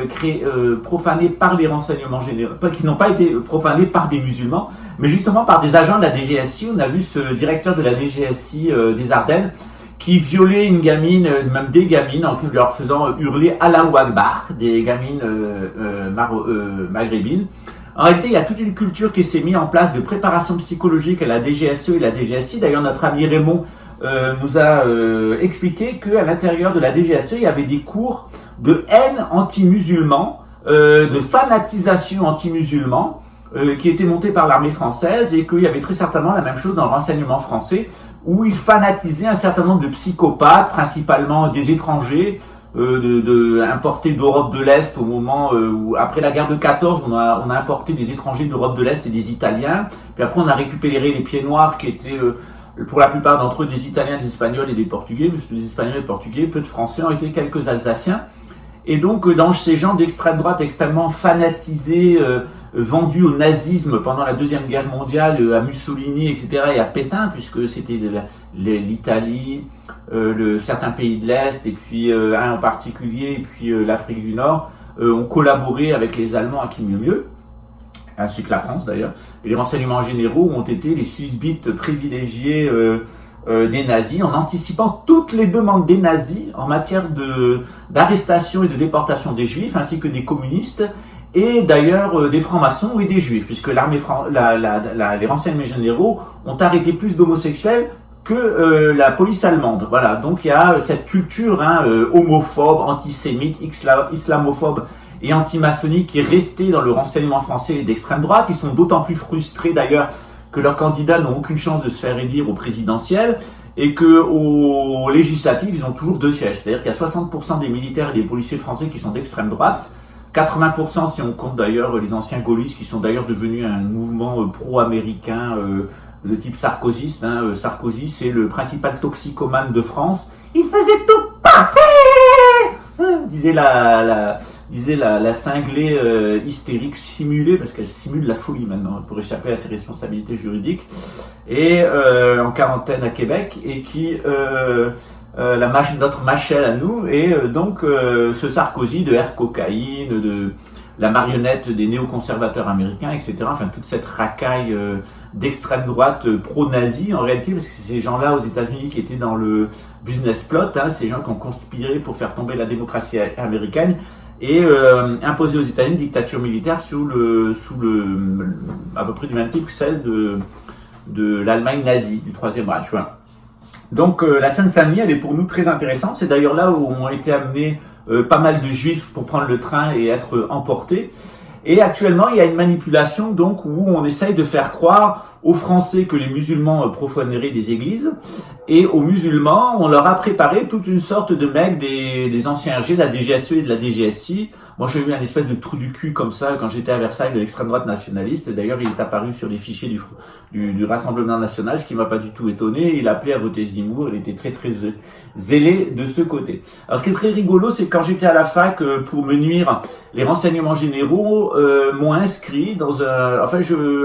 profanées par les renseignements généraux, qui n'ont pas été profanées par des musulmans, mais justement par des agents de la DGSI. On a vu ce directeur de la DGSI des Ardennes qui violait une gamine, même des gamines, en leur faisant hurler Allahu Akbar, des gamines maghrébines. En réalité, il y a toute une culture qui s'est mise en place de préparation psychologique à la DGSE et la DGSI. D'ailleurs, notre ami Raymond nous a expliqué qu'à l'intérieur de la DGSE, il y avait des cours de haine anti-musulman, de fanatisation anti-musulman, qui étaient montés par l'armée française, et qu'il y avait très certainement la même chose dans le renseignement français, où ils fanatisaient un certain nombre de psychopathes, principalement des étrangers, importés d'Europe de l'Est au moment où, après la guerre de 14, on a importé des étrangers d'Europe de l'Est et des Italiens, puis après on a récupéré les pieds noirs qui étaient pour la plupart d'entre eux des Italiens, des Espagnols et des Portugais, mais des Espagnols et des Portugais, peu de Français, ont été quelques Alsaciens. Et donc, dans ces gens d'extrême droite extrêmement fanatisés, vendus au nazisme pendant la Deuxième Guerre mondiale, à Mussolini, etc., et à Pétain, puisque c'était l'Italie, certains pays de l'Est, et puis un en particulier, et puis l'Afrique du Nord, ont collaboré avec les Allemands à qui mieux, ainsi que la France d'ailleurs. Et les renseignements généraux ont été les susbites privilégiés des nazis, en anticipant toutes les demandes des nazis en matière d'arrestation et de déportation des juifs, ainsi que des communistes, et d'ailleurs des francs-maçons et des juifs, puisque les renseignements généraux ont arrêté plus d'homosexuels que la police allemande. Voilà, donc il y a cette culture homophobe, antisémite, islamophobe et anti-maçonnique qui est restée dans le renseignement français d'extrême droite. Ils sont d'autant plus frustrés d'ailleurs que leurs candidats n'ont aucune chance de se faire élire au présidentiel, et qu'aux législatives, ils ont toujours 2 sièges. C'est-à-dire qu'il y a 60% des militaires et des policiers français qui sont d'extrême droite, 80% si on compte d'ailleurs les anciens gaullistes qui sont d'ailleurs devenus un mouvement pro-américain de type sarkozyste. Sarkozy, c'est le principal toxicomane de France. Il faisait tout parfait, disait la cinglée hystérique simulée, parce qu'elle simule la folie maintenant pour échapper à ses responsabilités juridiques, et en quarantaine à Québec, et qui notre Machel à nous, et donc ce Sarkozy de air cocaïne, de la marionnette des néoconservateurs américains, etc. Enfin, toute cette racaille d'extrême droite pro-nazi, en réalité, parce que c'est ces gens-là aux États-Unis qui étaient dans le business plot, ces gens qui ont conspiré pour faire tomber la démocratie américaine et imposer aux États-Unis une dictature militaire à peu près du même type que celle de l'Allemagne nazie, du Troisième Reich. Voilà. Donc la Seine-Saint-Denis, elle est pour nous très intéressante. C'est d'ailleurs là où ont été amenés pas mal de juifs pour prendre le train et être emportés. Et actuellement, il y a une manipulation donc où on essaye de faire croire aux Français que les musulmans profaneraient des églises, et aux musulmans, on leur a préparé toute une sorte de mecs des anciens G, de la DGSE et de la DGSI. Moi, j'ai eu un espèce de trou du cul comme ça quand j'étais à Versailles de l'extrême droite nationaliste. D'ailleurs, il est apparu sur les fichiers du Rassemblement national, ce qui m'a pas du tout étonné. Il appelait à voter Zemmour. Il était très très zélé de ce côté. Alors, ce qui est très rigolo, c'est que quand j'étais à la fac pour me nuire, les renseignements généraux m'ont inscrit dans un. Enfin,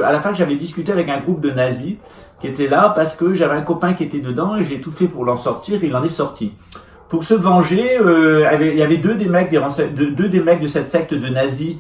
à la fac, j'avais discuté avec un groupe de nazis qui était là parce que j'avais un copain qui était dedans et j'ai tout fait pour l'en sortir. Il en est sorti. Pour se venger, il y avait deux des mecs de cette secte de nazis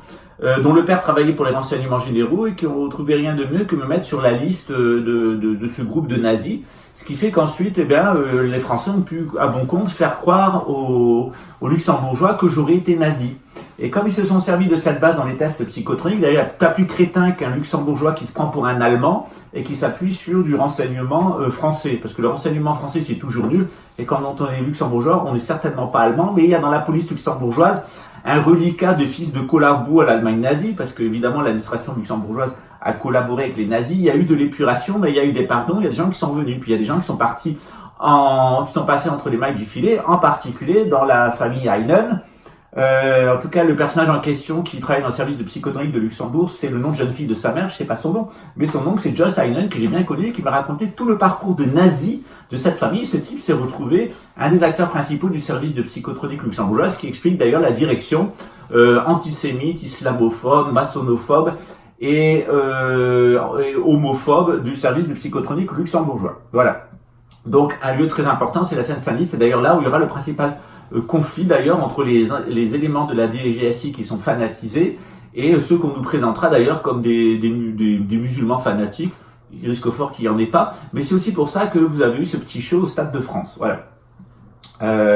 dont le père travaillait pour les renseignements généraux et qui ont trouvé rien de mieux que me mettre sur la liste de ce groupe de nazis. Ce qui fait qu'ensuite, eh bien, les Français ont pu, à bon compte, faire croire aux Luxembourgeois que j'aurais été nazi. Et comme ils se sont servis de cette base dans les tests psychotroniques, d'ailleurs, il n'y a pas plus crétin qu'un Luxembourgeois qui se prend pour un Allemand et qui s'appuie sur du renseignement français. Parce que le renseignement français, c'est toujours nul. Et quand on est luxembourgeois, on n'est certainement pas allemand. Mais il y a dans la police luxembourgeoise un reliquat de fils de collabo à l'Allemagne nazie, parce que évidemment l'administration luxembourgeoise a collaboré avec les nazis. Il y a eu de l'épuration, mais il y a eu des pardons. Il y a des gens qui sont venus, puis il y a des gens qui sont partis, qui sont passés entre les mailles du filet, en particulier dans la famille Heinen. En tout cas, le personnage en question qui travaille dans le service de psychotronique de Luxembourg, c'est le nom de jeune fille de sa mère, je sais pas son nom, mais son nom c'est Joss Heinen, que j'ai bien connu, qui m'a raconté tout le parcours de nazi de cette famille. Ce type s'est retrouvé un des acteurs principaux du service de psychotronique luxembourgeoise, qui explique d'ailleurs la direction antisémite, islamophobe, maçonnophobe et homophobe du service de psychotronique luxembourgeois. Voilà. Donc un lieu très important, c'est la Seine-Saint-Denis, c'est d'ailleurs là où il y aura le principal conflit d'ailleurs entre les éléments de la DGSI qui sont fanatisés et ceux qu'on nous présentera d'ailleurs comme des musulmans fanatiques. Il risque fort qu'il n'y en ait pas, mais c'est aussi pour ça que vous avez eu ce petit show au Stade de France, voilà,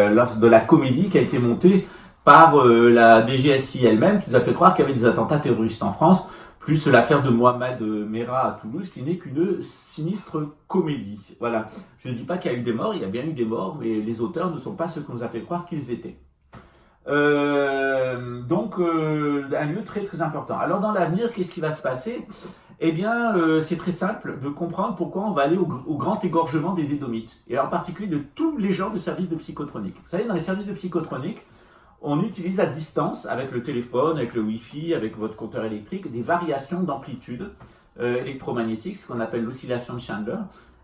lors de la comédie qui a été montée par la DGSI elle-même, qui nous a fait croire qu'il y avait des attentats terroristes en France, plus l'affaire de Mohamed Merah à Toulouse, qui n'est qu'une sinistre comédie. Voilà. Je ne dis pas qu'il y a eu des morts, il y a bien eu des morts, mais les auteurs ne sont pas ceux qu'on nous a fait croire qu'ils étaient. Donc, un lieu très très important. Alors dans l'avenir, qu'est-ce qui va se passer ? Eh bien, c'est très simple de comprendre pourquoi on va aller au grand égorgement des Édomites, et en particulier de tous les genres de services de psychotronique. Vous savez, dans les services de psychotronique, on utilise à distance, avec le téléphone, avec le Wi-Fi, avec votre compteur électrique, des variations d'amplitude électromagnétique, ce qu'on appelle l'oscillation de Chandler,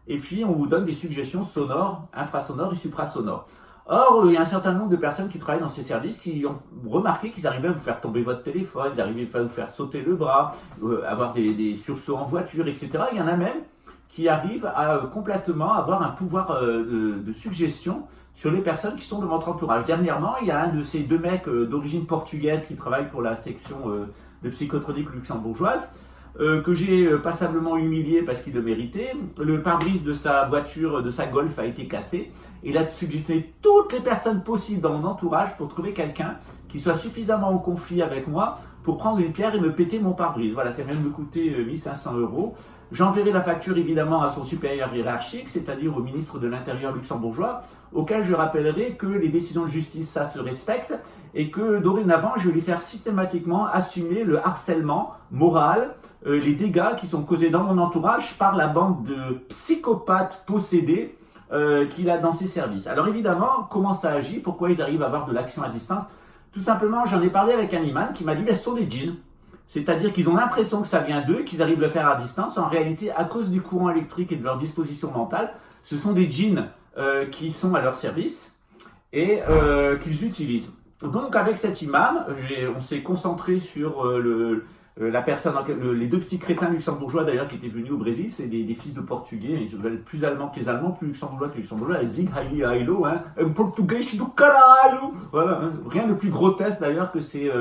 et puis on vous donne des suggestions sonores, infrasonores et suprasonores. Or, il y a un certain nombre de personnes qui travaillent dans ces services qui ont remarqué qu'ils arrivaient à vous faire tomber votre téléphone, ils arrivaient à vous faire sauter le bras, avoir des sursauts en voiture, etc. Il y en a même qui arrivent à complètement avoir un pouvoir de suggestion sur les personnes qui sont de votre entourage. Dernièrement, il y a un de ces deux mecs d'origine portugaise qui travaille pour la section de psychotronique luxembourgeoise, que j'ai passablement humilié parce qu'il le méritait. Le pare-brise de sa voiture, de sa Golf, a été cassé. Il a suggéré toutes les personnes possibles dans mon entourage pour trouver quelqu'un qui soit suffisamment en conflit avec moi pour prendre une pierre et me péter mon pare-brise. Voilà, ça vient de me coûter 1500 €. J'enverrai la facture évidemment à son supérieur hiérarchique, c'est-à-dire au ministre de l'Intérieur luxembourgeois, auquel je rappellerai que les décisions de justice, ça se respecte, et que dorénavant, je vais lui faire systématiquement assumer le harcèlement moral, les dégâts qui sont causés dans mon entourage par la bande de psychopathes possédés qu'il a dans ses services. Alors évidemment, comment ça agit? Pourquoi ils arrivent à avoir de l'action à distance? Tout simplement, j'en ai parlé avec un imam qui m'a dit, ce sont des djinns. C'est-à-dire qu'ils ont l'impression que ça vient d'eux, qu'ils arrivent à le faire à distance. En réalité, à cause du courant électrique et de leur disposition mentale, ce sont des djinns qui sont à leur service et qu'ils utilisent. Donc avec cet imam, on s'est concentré sur la personne, les deux petits crétins luxembourgeois d'ailleurs qui étaient venus au Brésil, c'est des fils de portugais, ils veulent être plus allemands que les allemands, plus luxembourgeois que les luxembourgeois, Zig Haili Hailo, un portugais do caralho, voilà, hein. Rien de plus grotesque d'ailleurs que ces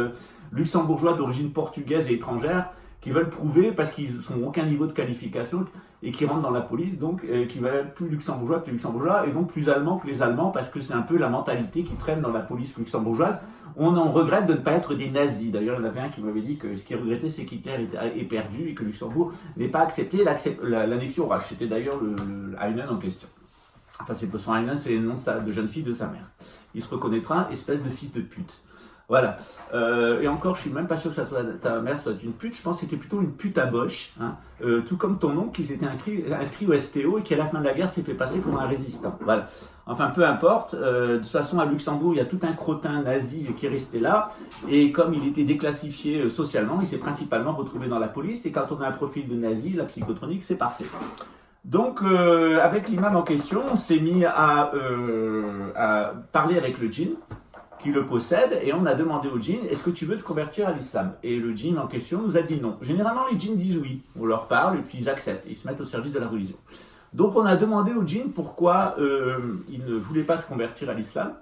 luxembourgeois d'origine portugaise et étrangère qui veulent prouver, parce qu'ils n'ont aucun niveau de qualification et qui rentrent dans la police, donc qui veulent être plus luxembourgeois que les luxembourgeois et donc plus allemands que les allemands, parce que c'est un peu la mentalité qui traîne dans la police luxembourgeoise. On en regrette de ne pas être des nazis. D'ailleurs, il y en avait un qui m'avait dit que ce qu'il regrettait, c'est qu'Hitler est perdu et que Luxembourg n'ait pas accepté l'annexion Reich. C'était d'ailleurs le Heinen en question. Enfin, c'est son Heinen, c'est le nom de jeune fille de sa mère. Il se reconnaîtra, espèce de fils de pute. Voilà. Et encore, je suis même pas sûr que ta mère soit une pute. Je pense que c'était plutôt une pute à boche. Hein. Tout comme ton oncle qui s'était inscrit au STO et qui à la fin de la guerre s'est fait passer pour un résistant. Voilà. Enfin, peu importe. De toute façon, à Luxembourg, il y a tout un crottin nazi qui est resté là. Et comme il était déclassifié socialement, il s'est principalement retrouvé dans la police. Et quand on a un profil de nazi, la psychotronique, c'est parfait. Donc, avec l'imam en question, on s'est mis à parler avec le djinn qui le possède, et on a demandé au djinn, est-ce que tu veux te convertir à l'islam? Et le djinn en question nous a dit non. Généralement, les djinns disent oui. On leur parle, et puis ils acceptent. Ils se mettent au service de la religion. Donc, on a demandé au djinn pourquoi il ne voulait pas se convertir à l'islam.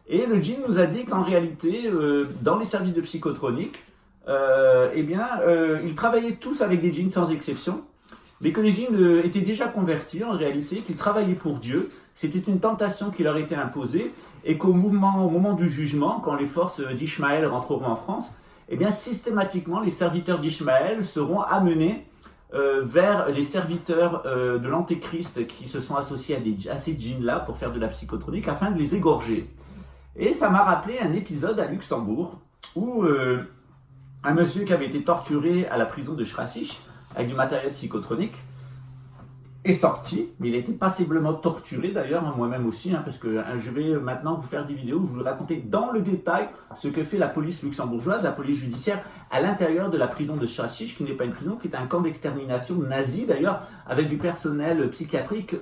Et le djinn nous a dit qu'en réalité, dans les services de psychotronique, ils travaillaient tous avec des djinns sans exception, mais que les djinns étaient déjà convertis en réalité, qu'ils travaillaient pour Dieu. C'était une tentation qui leur était imposée, et qu'au moment du jugement, quand les forces d'Ishmaël rentreront en France, eh bien systématiquement les serviteurs d'Ishmaël seront amenés vers les serviteurs de l'Antéchrist qui se sont associés à ces djinns-là pour faire de la psychotronique afin de les égorger. Et ça m'a rappelé un épisode à Luxembourg où un monsieur qui avait été torturé à la prison de Schrasich avec du matériel psychotronique est sorti, mais il a été passablement torturé d'ailleurs, moi-même aussi, parce que je vais maintenant vous faire des vidéos où je vous raconter dans le détail ce que fait la police luxembourgeoise, la police judiciaire, à l'intérieur de la prison de Schrasich, qui n'est pas une prison, qui est un camp d'extermination nazi d'ailleurs, avec du personnel psychiatrique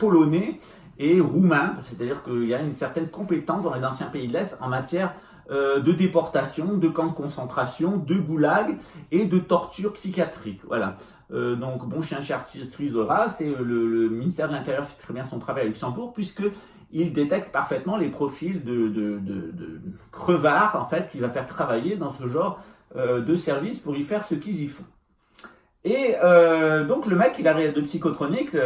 polonais et roumain, c'est-à-dire qu'il y a une certaine compétence dans les anciens pays de l'Est en matière de déportation, de camps de concentration, de goulag et de torture psychiatrique. Voilà. Donc, bon chien chartreuse de race, et le ministère de l'Intérieur fait très bien son travail à Luxembourg, puisqu'il détecte parfaitement les profils de crevards, en fait, qu'il va faire travailler dans ce genre de service pour y faire ce qu'ils y font. Et donc, le mec, il arrive de psychotronique,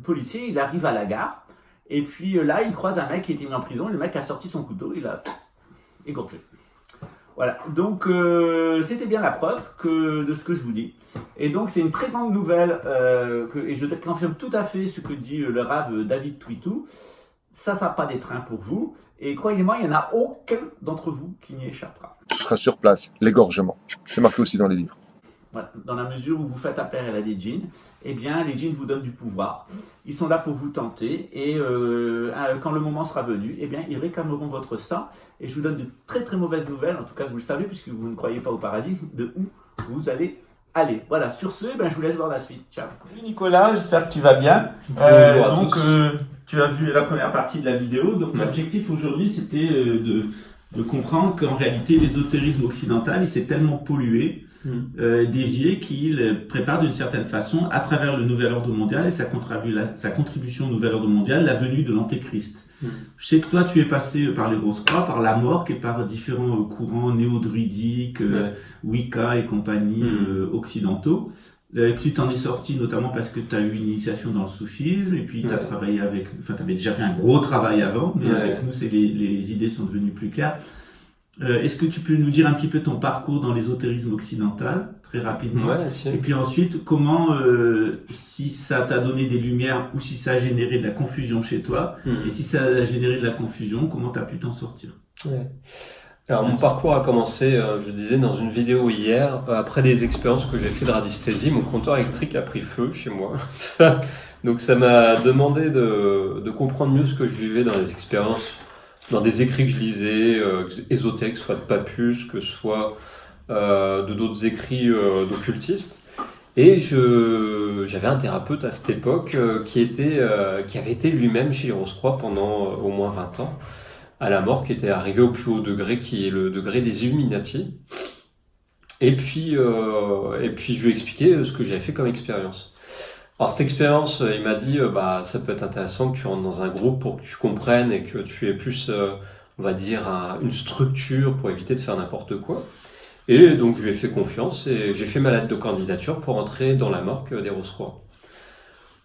policier, il arrive à la gare, et puis là, il croise un mec qui était mis en prison, et le mec a sorti son couteau, il a égorgé. Voilà, donc c'était bien la preuve de ce que je vous dis. Et donc c'est une très grande nouvelle, et je confirme tout à fait ce que dit le Rav David Twitou. Ça n'a pas d'étreint pour vous, et croyez-moi, il n'y en a aucun d'entre vous qui n'y échappera. Ce sera sur place, l'égorgement. C'est marqué aussi dans les livres. Voilà. Dans la mesure où vous faites appel à des djinns, eh bien les djinns vous donnent du pouvoir. Ils sont là pour vous tenter, et quand le moment sera venu, eh bien ils réclameront votre sang. Et je vous donne de très très mauvaises nouvelles, en tout cas vous le savez puisque vous ne croyez pas au paradis, de où vous allez aller. Voilà, sur ce, je vous laisse voir la suite. Ciao. Salut Nicolas, j'espère que tu vas bien. Tu as vu la première partie de la vidéo. Donc l'objectif aujourd'hui, c'était de comprendre qu'en réalité l'ésotérisme occidental, il s'est tellement pollué, dévié, qu'il prépare d'une certaine façon, à travers le nouvel ordre mondial et sa contribution au nouvel ordre mondial, la venue de l'Antéchrist. Je sais que toi, tu es passé par les grosses croix, par la Morque et par différents courants néo-druidiques, Wicca et compagnie occidentaux. Tu t'en es sorti notamment parce que tu as eu une initiation dans le soufisme, et puis tu as travaillé tu avais déjà fait un gros travail avant, mais avec nous, les idées sont devenues plus claires. Est-ce que tu peux nous dire un petit peu ton parcours dans l'ésotérisme occidental, très rapidement? Et puis ensuite, comment, si ça t'a donné des lumières ou si ça a généré de la confusion chez toi, et si ça a généré de la confusion, comment tu as pu t'en sortir? Alors mon parcours a commencé, je disais dans une vidéo hier, après des expériences que j'ai fait de radiesthésie, mon compteur électrique a pris feu chez moi. Donc ça m'a demandé de comprendre mieux ce que je vivais dans les expériences, dans des écrits que je lisais, ésotériques, soit de Papus, que ce soit de d'autres écrits d'occultistes. Et j'avais un thérapeute à cette époque qui avait été lui-même chez les Rose-Croix pendant au moins 20 ans, à la mort, qui était arrivé au plus haut degré, qui est le degré des Illuminati. Et puis je lui ai expliqué ce que j'avais fait comme expérience. Alors cette expérience, il m'a dit, ça peut être intéressant que tu rentres dans un groupe pour que tu comprennes et que tu aies plus, on va dire, une structure pour éviter de faire n'importe quoi. Et donc je lui ai fait confiance et j'ai fait ma lettre de candidature pour entrer dans la morgue des Rose-Croix.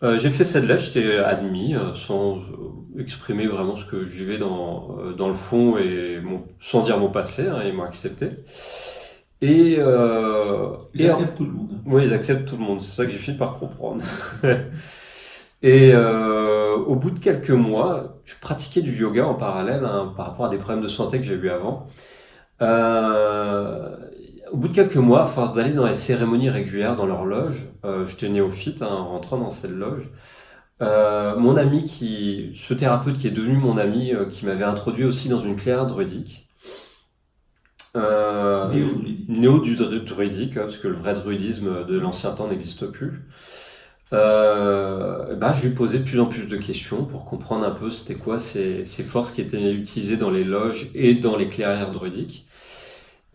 J'ai fait cette lettre, j'étais admis, sans exprimer vraiment ce que je vivais dans le fond et sans dire mon passé, ils m'ont accepté. Ils acceptent tout le monde. Oui, ils acceptent tout le monde, c'est ça que j'ai fini par comprendre. Et au bout de quelques mois, je pratiquais du yoga en parallèle par rapport à des problèmes de santé que j'ai eu avant. Au bout de quelques mois, à force d'aller dans les cérémonies régulières dans leur loge, j'étais néophyte en rentrant dans cette loge. Mon ami ce thérapeute qui est devenu mon ami, qui m'avait introduit aussi dans une clairière druidique. Néo-druidique, parce que le vrai druidisme de l'ancien temps n'existe plus. Je lui posais de plus en plus de questions pour comprendre un peu c'était quoi ces forces qui étaient utilisées dans les loges et dans les clairières druidiques.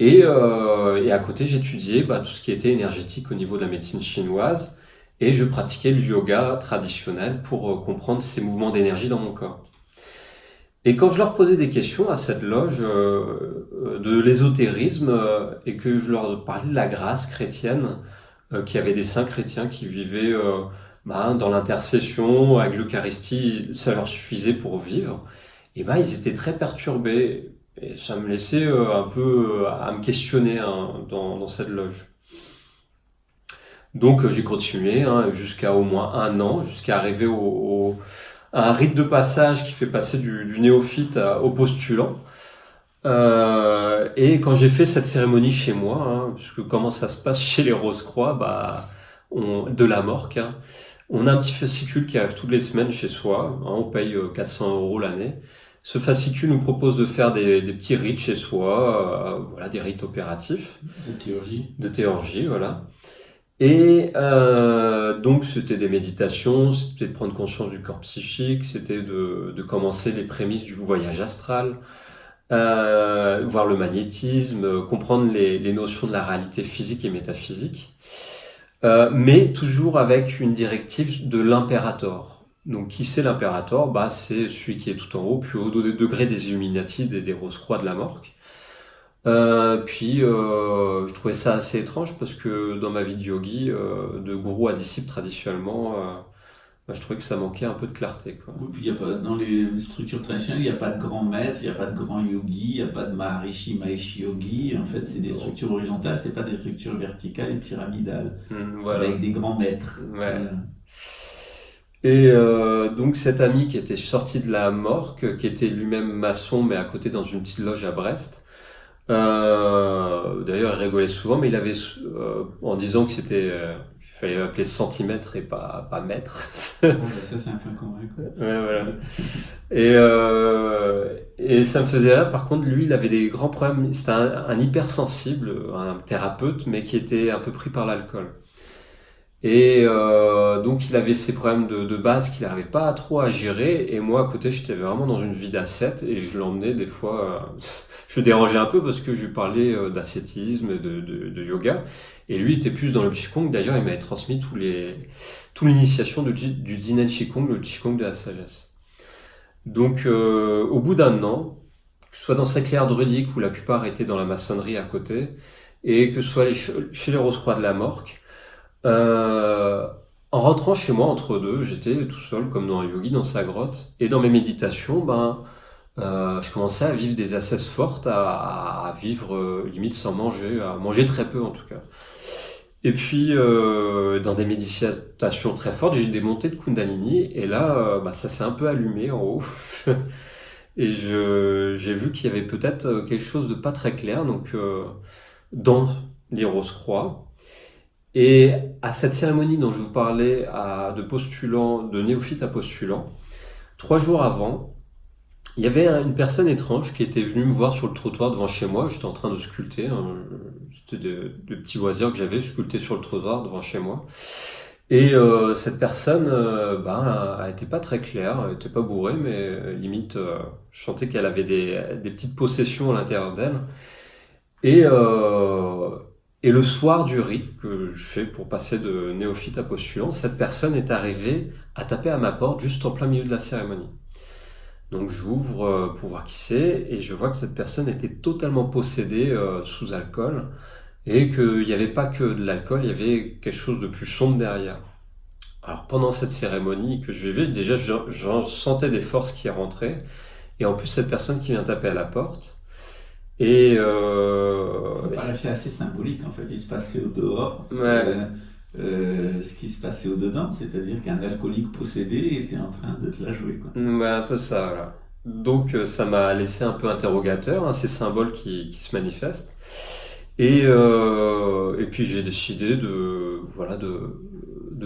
Et à côté, j'étudiais tout ce qui était énergétique au niveau de la médecine chinoise, et je pratiquais le yoga traditionnel pour comprendre ces mouvements d'énergie dans mon corps. Et quand je leur posais des questions à cette loge de l'ésotérisme et que je leur parlais de la grâce chrétienne, qu'il y avait des saints chrétiens qui vivaient dans l'intercession, avec l'Eucharistie, ça leur suffisait pour vivre, et ils étaient très perturbés. Et ça me laissait un peu à me questionner dans cette loge. Donc j'ai continué jusqu'à au moins 1 an, jusqu'à arriver à un rite de passage qui fait passer du néophyte au postulant. Et quand j'ai fait cette cérémonie chez moi, parce que comment ça se passe chez les Rose-Croix, de la Morque, on a un petit fascicule qui arrive toutes les semaines chez soi, on paye 400 € l'année. Ce fascicule nous propose de faire des petits rites chez soi, des rites opératifs. De théurgie, voilà. Et donc c'était des méditations, c'était de prendre conscience du corps psychique, c'était de commencer les prémices du voyage astral, voir le magnétisme, comprendre les notions de la réalité physique et métaphysique, mais toujours avec une directive de l'impérator. Donc qui c'est l'impérator ? C'est celui qui est tout en haut, plus haut degré des Illuminati, des Rose-Croix de la Morque. Je trouvais ça assez étrange parce que dans ma vie de yogi, de gourou à disciple traditionnellement, je trouvais que ça manquait un peu de clarté, quoi. Oui, puis dans les structures traditionnelles, il n'y a pas de grand maître, il n'y a pas de grand yogi, il n'y a pas de Maharishi, Maheshi Yogi. En fait, c'est des structures horizontales, c'est pas des structures verticales et pyramidales, avec des grands maîtres. Ouais. Et donc cet ami qui était sorti de la Morque, qui était lui-même maçon, mais à côté dans une petite loge à Brest. D'ailleurs, il rigolait souvent, mais il avait en disant que il fallait appeler centimètre et pas mètre. Ça, c'est un peu convaincu. Ouais, voilà. Et ça me faisait rire. Par contre, lui, il avait des grands problèmes. C'était un hypersensible, un thérapeute, mais qui était un peu pris par l'alcool. Et donc il avait ces problèmes de base qu'il n'arrivait pas trop à gérer, et moi à côté j'étais vraiment dans une vie d'ascète et je l'emmenais des fois, je le dérangeais un peu parce que je lui parlais d'ascétisme, de yoga, et lui était plus dans le Qigong. D'ailleurs il m'avait transmis toute l'initiation du Zen Qigong, le Qigong de la sagesse. Donc au bout d'1 an, que ce soit dans cette claire druidique où la plupart étaient dans la maçonnerie à côté, et que ce soit chez les Rose-Croix de la Morque, en rentrant chez moi entre deux, j'étais tout seul comme dans un yogi dans sa grotte, et dans mes méditations, je commençais à vivre des ascèses fortes, à vivre limite sans manger, à manger très peu en tout cas. Et puis dans des méditations très fortes, j'ai eu des montées de Kundalini, et là ça s'est un peu allumé en haut. Et j'ai vu qu'il y avait peut-être quelque chose de pas très clair, donc dans les Rose-Croix. Et à cette cérémonie dont je vous parlais, de postulant, de néophyte à postulant, 3 jours avant, il y avait une personne étrange qui était venue me voir sur le trottoir devant chez moi. J'étais en train de sculpter, c'était des petits loisirs que j'avais, je sculptais sur le trottoir devant chez moi. Et cette personne, elle était pas très claire, elle était pas bourrée, mais limite, je sentais qu'elle avait des petites possessions à l'intérieur d'elle. Et le soir du rite que je fais pour passer de néophyte à postulant, cette personne est arrivée à taper à ma porte juste en plein milieu de la cérémonie. Donc j'ouvre pour voir qui c'est, et je vois que cette personne était totalement possédée sous alcool, et qu'il n'y avait pas que de l'alcool, il y avait quelque chose de plus sombre derrière. Alors pendant cette cérémonie que je vivais, déjà j'en sentais des forces qui rentraient, et en plus cette personne qui vient taper à la porte, et ça paraissait assez symbolique en fait, il se passait au dehors ce qui se passait au dedans, c'est-à-dire qu'un alcoolique possédé était en train de te la jouer, quoi. Un peu ça, voilà. Donc ça m'a laissé un peu interrogateur, ces symboles qui se manifestent. Et puis j'ai décidé de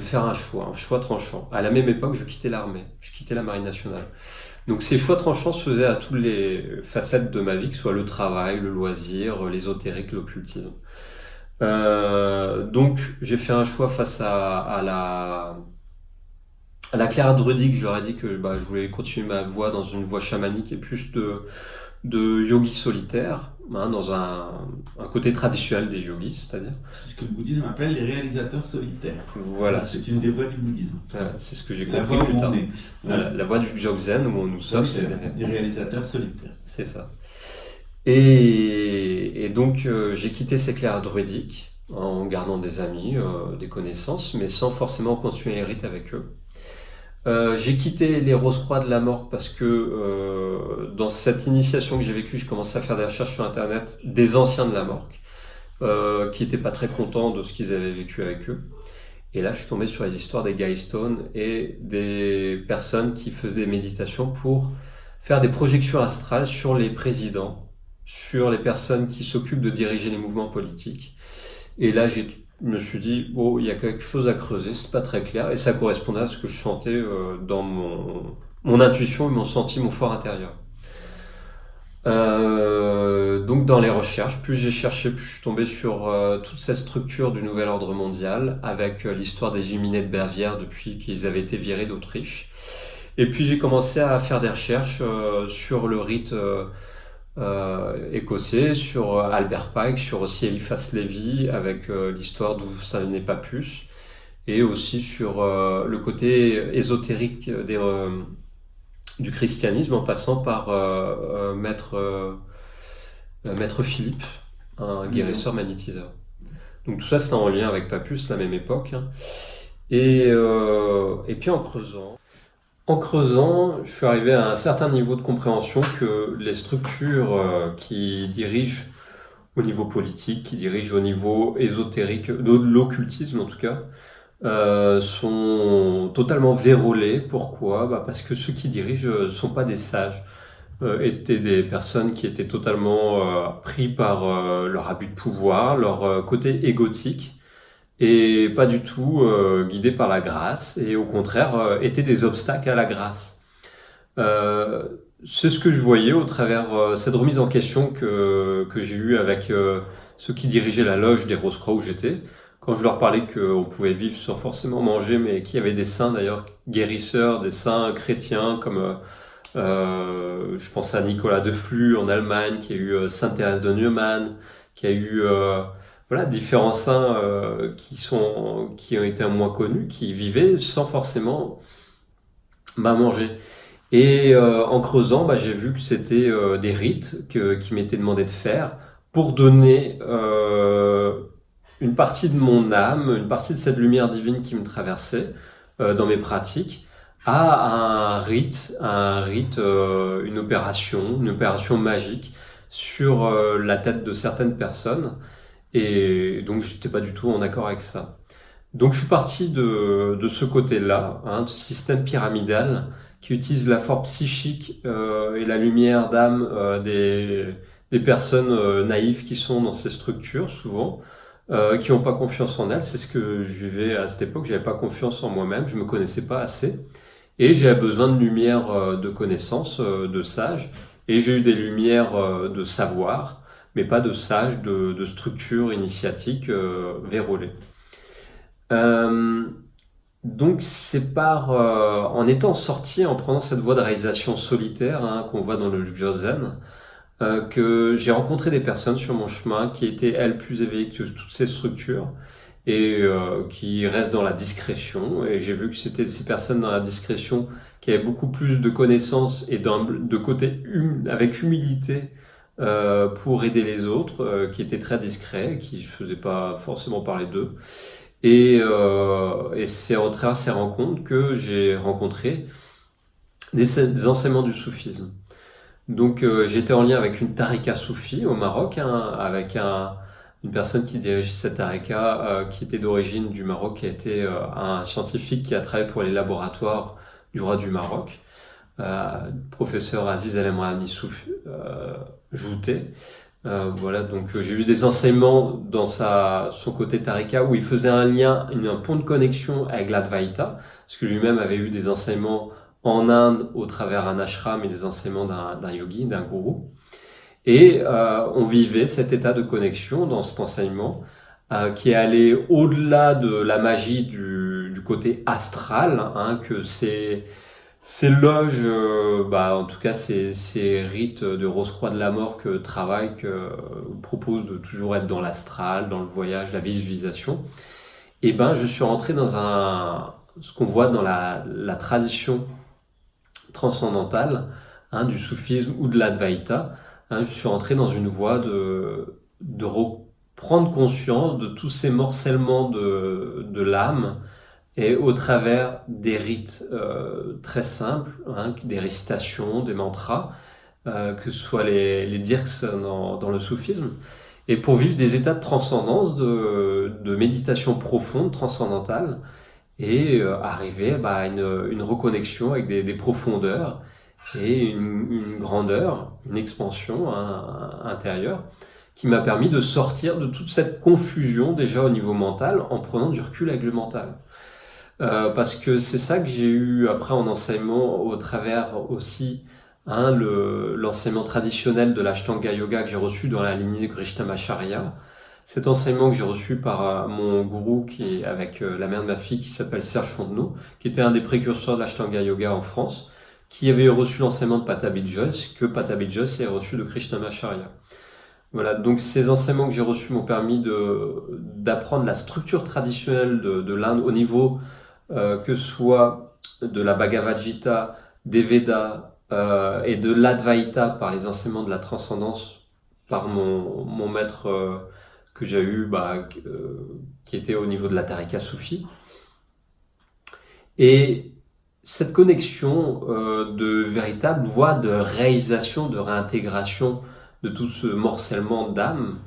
faire un choix tranchant. À la même époque, je quittais l'armée, je quittais la Marine nationale. Donc ces choix tranchants se faisaient à toutes les facettes de ma vie, que ce soit le travail, le loisir, l'ésotérique, l'occultisme. Donc j'ai fait un choix face à la claire druidique. Je leur ai dit que je voulais continuer ma voie dans une voie chamanique et plus de yogi solitaire. dans un côté traditionnel des yogis, c'est-à-dire. C'est ce que le bouddhisme appelle les réalisateurs solitaires. Voilà, C'est une des voies du bouddhisme. c'est ce que j'ai La compris voie plus où tard. on est. Voilà, la voie du Dzogchen où nous sommes, c'est Des réalisateurs solitaires. c'est ça. Et donc j'ai quitté ces clairs druidiques en gardant des amis, des connaissances, mais sans forcément construire les rites avec eux. J'ai quitté les Rose-Croix de la Mort parce que dans cette initiation que j'ai vécue, je commençais à faire des recherches sur Internet des anciens de la Mort qui étaient pas très contents de ce qu'ils avaient vécu avec eux. Et là, je suis tombé sur les histoires des Guystones et des personnes qui faisaient des méditations pour faire des projections astrales sur les présidents, sur les personnes qui s'occupent de diriger les mouvements politiques. Et là, je me suis dit, oh, il y a quelque chose à creuser, c'est pas très clair. Et ça correspondait à ce que je chantais dans mon intuition et mon senti, mon fort intérieur. Donc dans les recherches, plus j'ai cherché, plus je suis tombé sur toute cette structure du nouvel ordre mondial, avec l'histoire des Illuminés de Bavière depuis qu'ils avaient été virés d'Autriche. Et puis j'ai commencé à faire des recherches sur le rite écossais, sur Albert Pike, sur aussi Eliphas Lévy, avec l'histoire d'où ça n'est pas plus, et aussi sur le côté ésotérique du christianisme, en passant par Maître Philippe, un guérisseur magnétiseur. Donc tout ça, c'était en lien avec Papus, la même époque. Hein. Et puis en creusant, je suis arrivé à un certain niveau de compréhension que les structures qui dirigent au niveau politique, qui dirigent au niveau ésotérique, de l'occultisme en tout cas, sont totalement vérolées. Pourquoi ? Parce que ceux qui dirigent sont pas des sages, étaient des personnes qui étaient totalement pris par leur abus de pouvoir, leur côté égotique, et pas du tout guidés par la grâce, et au contraire étaient des obstacles à la grâce. C'est ce que je voyais au travers cette remise en question que j'ai eue avec ceux qui dirigeaient la loge des Rose-Croix où j'étais. Quand je leur parlais qu'on pouvait vivre sans forcément manger, mais qu'il y avait des saints d'ailleurs guérisseurs, des saints chrétiens comme je pense à Nicolas de Flue en Allemagne, qui a eu Sainte Thérèse de Neumann, qui a eu voilà, différents saints qui ont été moins connus, qui vivaient sans forcément manger. Et en creusant, j'ai vu que c'était des rites qui m'étaient demandé de faire pour donner une partie de mon âme, une partie de cette lumière divine qui me traversait dans mes pratiques, à un rite, une opération magique sur la tête de certaines personnes. Et donc, j'étais pas du tout en accord avec ça. Donc, je suis parti de ce côté-là, de système pyramidal qui utilise la forme psychique et la lumière d'âme des personnes naïves qui sont dans ces structures, souvent, qui n'ont pas confiance en elles. C'est ce que je vivais à cette époque. J'avais pas confiance en moi-même, je me connaissais pas assez, et j'avais besoin de lumière, de connaissances, de sages. Et j'ai eu des lumières de savoir, mais pas de sages, de structures initiatiques vérolées. Donc c'est en étant sorti, en prenant cette voie de réalisation solitaire qu'on voit dans le Jozen, que j'ai rencontré des personnes sur mon chemin qui étaient, elles, plus éveillées que toutes ces structures et qui restent dans la discrétion. Et j'ai vu que c'était ces personnes dans la discrétion qui avaient beaucoup plus de connaissances et de côté avec humilité pour aider les autres, qui étaient très discrets, qui ne faisaient pas forcément parler d'eux. Et c'est en travers ces rencontres que j'ai rencontré des enseignements du soufisme. Donc j'étais en lien avec une tarika soufi au Maroc, avec une personne qui dirigeait cette tarika, qui était d'origine du Maroc, qui était un scientifique qui a travaillé pour les laboratoires du roi du Maroc, professeur Aziz El Emrani Jouté. Voilà, donc j'ai eu des enseignements dans son côté tarika où il faisait un lien, un pont de connexion avec l'Advaita, parce que lui-même avait eu des enseignements en Inde au travers un ashram et des enseignements d'un yogi, d'un gourou. Et on vivait cet état de connexion dans cet enseignement qui est allé au-delà de la magie du côté astral, que c'est Ces loges, en tout cas ces rites de Rose-Croix de la Mort que travaille, que propose de toujours être dans l'astral, dans le voyage, la visualisation. Et je suis rentré dans ce qu'on voit dans la tradition transcendantale, du soufisme ou de l'Advaita. Je suis rentré dans une voie de reprendre conscience de tous ces morcellements de l'âme, et au travers des rites très simples, des récitations, des mantras, que ce soit les dirks dans le soufisme, et pour vivre des états de transcendance, de méditation profonde, transcendantale, et arriver à une reconnexion avec des profondeurs et une grandeur, une expansion intérieure, qui m'a permis de sortir de toute cette confusion déjà au niveau mental, en prenant du recul avec le mental. Parce que c'est ça que j'ai eu après en enseignement, au travers aussi l'enseignement traditionnel de l'Ashtanga Yoga que j'ai reçu dans la lignée de Krishnamacharya. Cet enseignement que j'ai reçu par mon gourou, qui est avec la mère de ma fille, qui s'appelle Serge Fontenot, qui était un des précurseurs de l'Ashtanga Yoga en France, qui avait reçu l'enseignement de Pattabhi Jois, que Pattabhi Jois avait reçu de Krishnamacharya. Voilà, donc ces enseignements que j'ai reçus m'ont permis d'apprendre la structure traditionnelle de l'Inde au niveau que ce soit de la Bhagavad Gita, des Védas et de l'Advaita par les enseignements de la transcendance par mon maître que j'ai eu, qui était au niveau de la Tariqa Soufi. Et cette connexion de véritable voie de réalisation, de réintégration de tout ce morcellement d'âme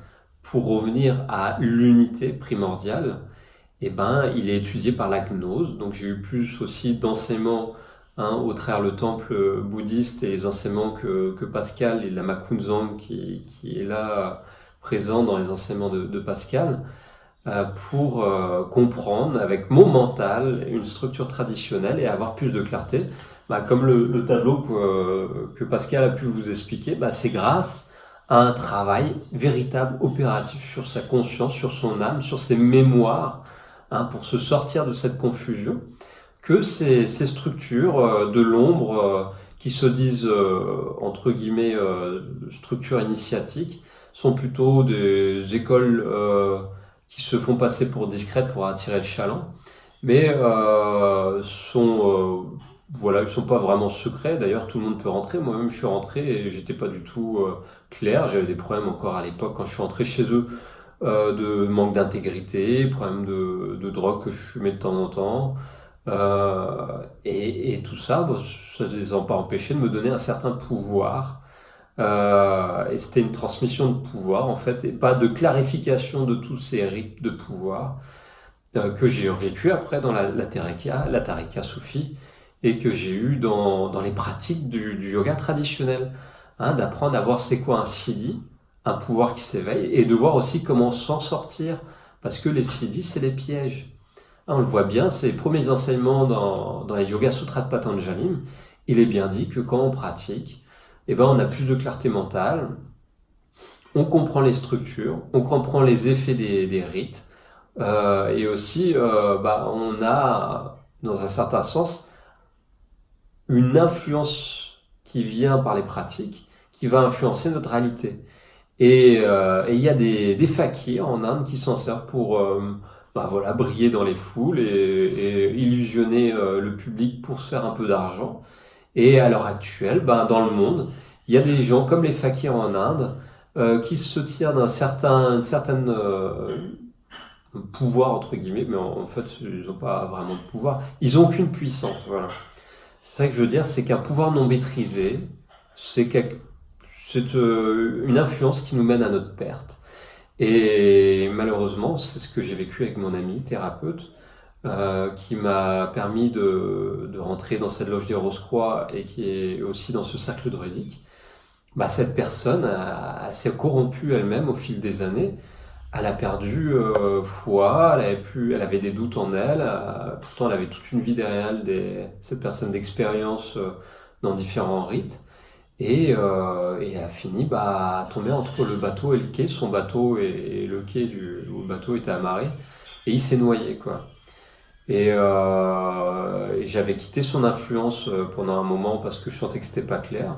pour revenir à l'unité primordiale, il est étudié par la gnose. Donc j'ai eu plus aussi d'enseignements au travers le temple bouddhiste et les enseignements que Pascal et Lama Kunzang qui est là présent dans les enseignements de Pascal, pour comprendre avec mon mental une structure traditionnelle et avoir plus de clarté. Comme le tableau que Pascal a pu vous expliquer, c'est grâce à un travail véritable, opératif sur sa conscience, sur son âme, sur ses mémoires, pour se sortir de cette confusion, que ces structures de l'ombre qui se disent entre guillemets structures initiatiques sont plutôt des écoles qui se font passer pour discrètes pour attirer le chaland, mais ils sont pas vraiment secrets. D'ailleurs, tout le monde peut rentrer. Moi-même, je suis rentré et j'étais pas du tout clair. J'avais des problèmes encore à l'époque quand je suis rentré chez eux, de manque d'intégrité, problème de drogue que je fumais de temps en temps, et tout ça, ça ne les a pas empêchés de me donner un certain pouvoir, et c'était une transmission de pouvoir en fait, et pas de clarification de tous ces rites de pouvoir que j'ai vécu après dans la Tariqa Soufi, et que j'ai eu dans les pratiques du yoga traditionnel, d'apprendre à voir c'est quoi un siddhi, un pouvoir qui s'éveille, et de voir aussi comment s'en sortir, parce que les siddhis, c'est les pièges. On le voit bien, c'est les premiers enseignements dans les Yoga Sutras de Patanjali. Il est bien dit que quand on pratique, on a plus de clarté mentale, on comprend les structures, on comprend les effets des rites, et aussi, on a, dans un certain sens, une influence qui vient par les pratiques, qui va influencer notre réalité. Et il y a des fakirs en Inde qui s'en servent pour briller dans les foules et illusionner le public pour se faire un peu d'argent. Et à l'heure actuelle, dans le monde, il y a des gens comme les fakirs en Inde qui se tirent d'un certain pouvoir entre guillemets, mais en fait ils n'ont pas vraiment de pouvoir. Ils n'ont aucune puissance. Voilà. C'est ça que je veux dire, c'est qu'un pouvoir non maîtrisé, c'est une influence qui nous mène à notre perte. Et malheureusement, c'est ce que j'ai vécu avec mon ami thérapeute, qui m'a permis de rentrer dans cette loge des Rose-Croix et qui est aussi dans ce cercle druidique. Cette personne elle s'est corrompue elle-même au fil des années. Elle a perdu foi, elle avait des doutes en elle, pourtant elle avait toute une vie derrière elle, cette personne d'expérience dans différents rites. Et elle a fini à tomber entre le bateau et le quai, son bateau et le quai où le bateau était amarré, et il s'est noyé, quoi. Et et j'avais quitté son influence pendant un moment parce que je sentais que c'était pas clair.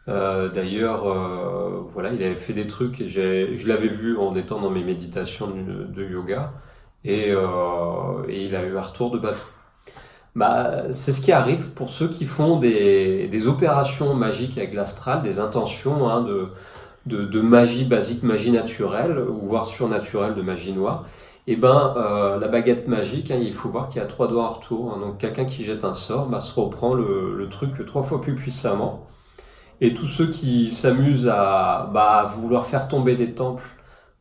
D'ailleurs, voilà, il avait fait des trucs et je l'avais vu en étant dans mes méditations de yoga et il a eu un retour de bâton. Bah, c'est ce qui arrive pour ceux qui font des opérations magiques avec l'astral, des intentions de magie basique, magie naturelle, ou voire surnaturelle de magie noire. Et ben, la baguette magique, hein, il faut voir qu'il y a 3 doigts en retour. Hein. Donc quelqu'un qui jette un sort bah, se reprend le truc 3 fois plus puissamment. Et tous ceux qui s'amusent à vouloir faire tomber des temples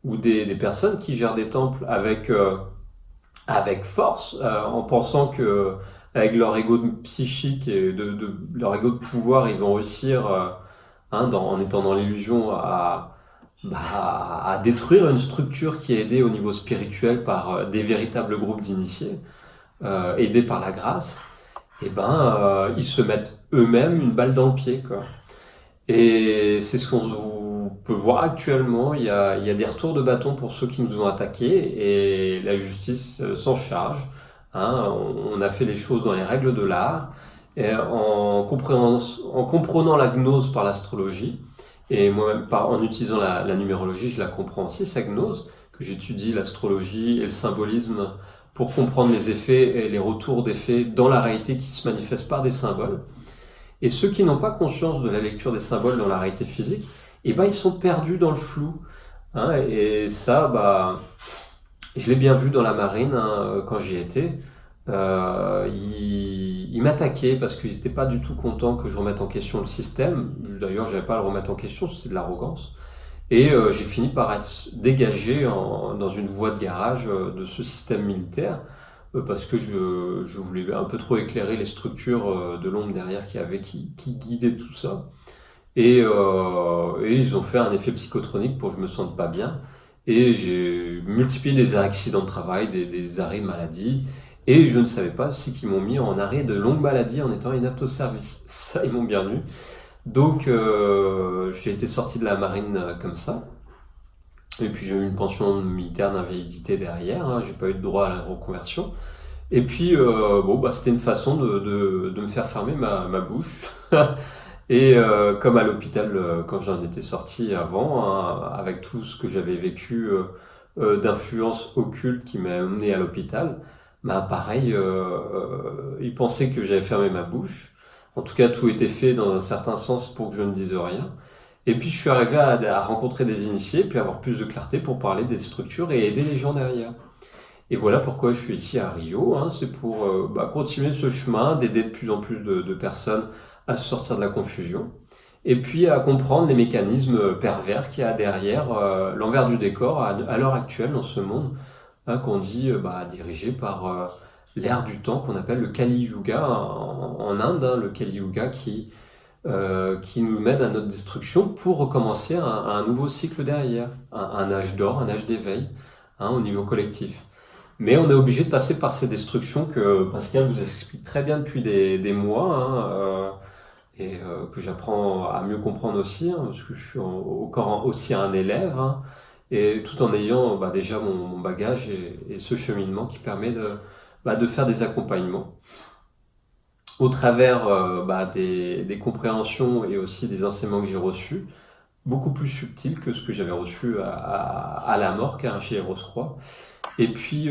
ou des personnes qui gèrent des temples avec force, en pensant que avec leur ego psychique et leur ego de pouvoir, ils vont réussir, en étant dans l'illusion, à détruire une structure qui est aidée au niveau spirituel par des véritables groupes d'initiés, aidés par la grâce. Et ben, ils se mettent eux-mêmes une balle dans le pied, quoi. Et c'est ce qu'on peut voir actuellement. Il y a des retours de bâton pour ceux qui nous ont attaqués et la justice s'en charge. Hein. On a fait les choses dans les règles de l'art, et en comprenant la gnose par l'astrologie. Et moi-même, en utilisant la numérologie, je la comprends aussi, sa gnose, que j'étudie l'astrologie et le symbolisme pour comprendre les effets et les retours d'effets dans la réalité qui se manifestent par des symboles. Et ceux qui n'ont pas conscience de la lecture des symboles dans la réalité physique, eh ben, ils sont perdus dans le flou. Hein, et ça, bah, je l'ai bien vu dans la marine, hein, quand j'y étais. Ils m'attaquaient parce qu'ils n'étaient pas du tout contents que je remette en question le système. D'ailleurs, je n'avais pas à le remettre en question, c'était de l'arrogance. Et j'ai fini par être dégagé dans une voie de garage de ce système militaire. Parce que je voulais un peu trop éclairer les structures de l'ombre derrière qui guidaient tout ça. Et ils ont fait un effet psychotronique pour que je me sente pas bien. Et j'ai multiplié des accidents de travail, des arrêts maladie. Et je ne savais pas si qu'ils m'ont mis en arrêt de longue maladie en étant inapte au service. Ça, ils m'ont bien eu. Donc, j'ai été sorti de la marine comme ça. Et puis j'ai eu une pension militaire d'invalidité derrière, hein, j'ai pas eu de droit à la reconversion. Et puis c'était une façon de me faire fermer ma bouche. Et comme à l'hôpital quand j'en étais sorti avant, hein, avec tout ce que j'avais vécu d'influence occulte qui m'a amené à l'hôpital, bah pareil, ils pensaient que j'avais fermé ma bouche. En tout cas, tout était fait dans un certain sens pour que je ne dise rien. Et puis je suis arrivé à rencontrer des initiés, puis avoir plus de clarté pour parler des structures et aider les gens derrière. Et voilà pourquoi je suis ici à Rio, hein, c'est pour continuer ce chemin, d'aider de plus en plus de personnes à se sortir de la confusion, et puis à comprendre les mécanismes pervers qu'il y a derrière l'envers du décor à l'heure actuelle dans ce monde, hein, qu'on dit dirigé par l'ère du temps qu'on appelle le Kali Yuga en Inde, hein, le Kali Yuga qui nous mène à notre destruction pour recommencer un nouveau cycle derrière, un âge d'or, un âge d'éveil, hein, au niveau collectif. Mais on est obligé de passer par ces destructions que Pascal vous explique très bien depuis des mois, hein, que j'apprends à mieux comprendre aussi, hein, parce que je suis encore aussi un élève, hein, et tout en ayant déjà mon bagage et ce cheminement qui permet de faire des accompagnements au travers des compréhensions et aussi des enseignements que j'ai reçus, beaucoup plus subtils que ce que j'avais reçu à la Morque, hein, chez Rose-Croix. Et puis,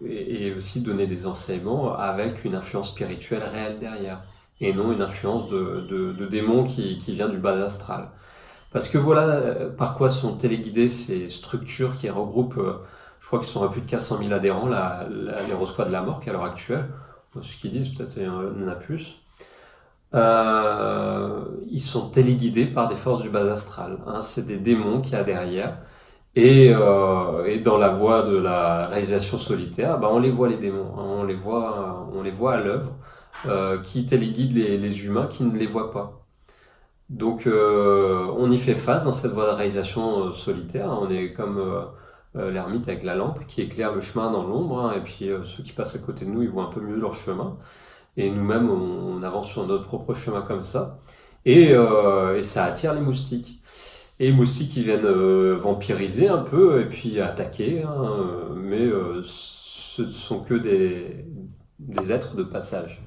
et aussi donner des enseignements avec une influence spirituelle réelle derrière, et non une influence de démons qui vient du bas astral. Parce que voilà par quoi sont téléguidées ces structures qui regroupent, je crois qu'ils sont à plus de 400 000 adhérents, les Rose-Croix de la Morque à l'heure actuelle. Ce qu'ils disent, peut-être il y en a plus. Ils sont téléguidés par des forces du bas astral. Hein, c'est des démons qu'il y a derrière. Et dans la voie de la réalisation solitaire, on les voit les démons. Hein, on les voit à l'œuvre, qui téléguident les humains qui ne les voient pas. Donc on y fait face dans cette voie de réalisation solitaire. On est comme l'ermite avec la lampe qui éclaire le chemin dans l'ombre, hein, et puis ceux qui passent à côté de nous, ils voient un peu mieux leur chemin, et nous-mêmes on avance sur notre propre chemin comme ça, et ça attire les moustiques, et les moustiques ils viennent vampiriser un peu et puis attaquer, hein, mais ce sont que des êtres de passage.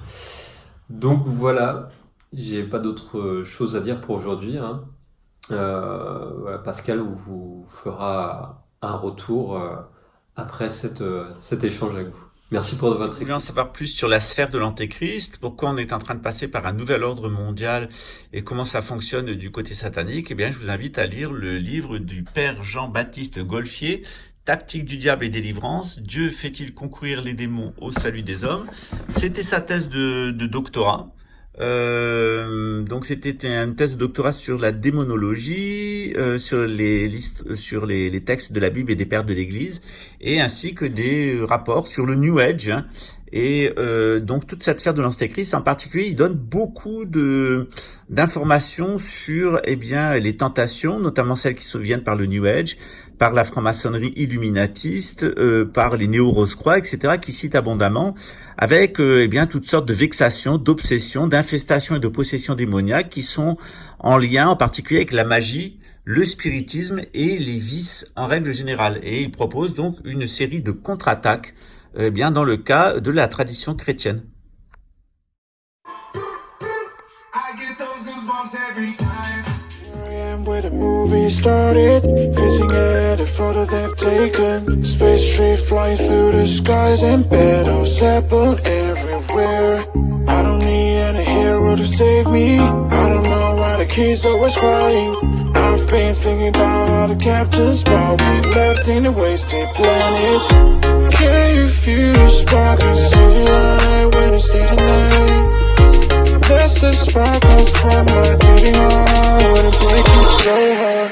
Donc voilà, j'ai pas d'autre chose à dire pour aujourd'hui, hein. Voilà, Pascal vous fera un retour après cet échange avec vous. Merci pour votre Si vous voulez en savoir plus sur la sphère de l'Antéchrist, pourquoi on est en train de passer par un nouvel ordre mondial et comment ça fonctionne du côté satanique, eh bien, je vous invite à lire le livre du père Jean-Baptiste Golfier, Tactique du diable et délivrance, Dieu fait-il concourir les démons au salut des hommes? C'était sa thèse de doctorat. Donc c'était une thèse de doctorat sur la démonologie, sur les textes de la Bible et des pères de l'Église, et ainsi que des rapports sur le New Age, hein. Et donc toute cette sphère de l'Antéchrist, en particulier, il donne beaucoup d'informations sur les tentations, notamment celles qui se viennent par le New Age, par la franc-maçonnerie illuminatiste, par les néo-Rose-Croix, etc., qui citent abondamment, avec toutes sortes de vexations, d'obsessions, d'infestations et de possessions démoniaques qui sont en lien en particulier avec la magie, le spiritisme et les vices en règle générale. Et il propose donc une série de contre-attaques dans le cas de la tradition chrétienne. I get those goosebumps every time. Here I am where the movie started, facing at a photo they've taken. Space tree flying through the skies and battles happen everywhere. I don't need any hero to save me. I don't know why the kids always crying. I've been thinking about how the captain's ball we left in a wasted planet. Can you feel the spark in city light when it's day to night? That's the sparkles from my beating heart when it breaks so hard.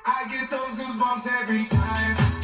I get those goosebumps every time.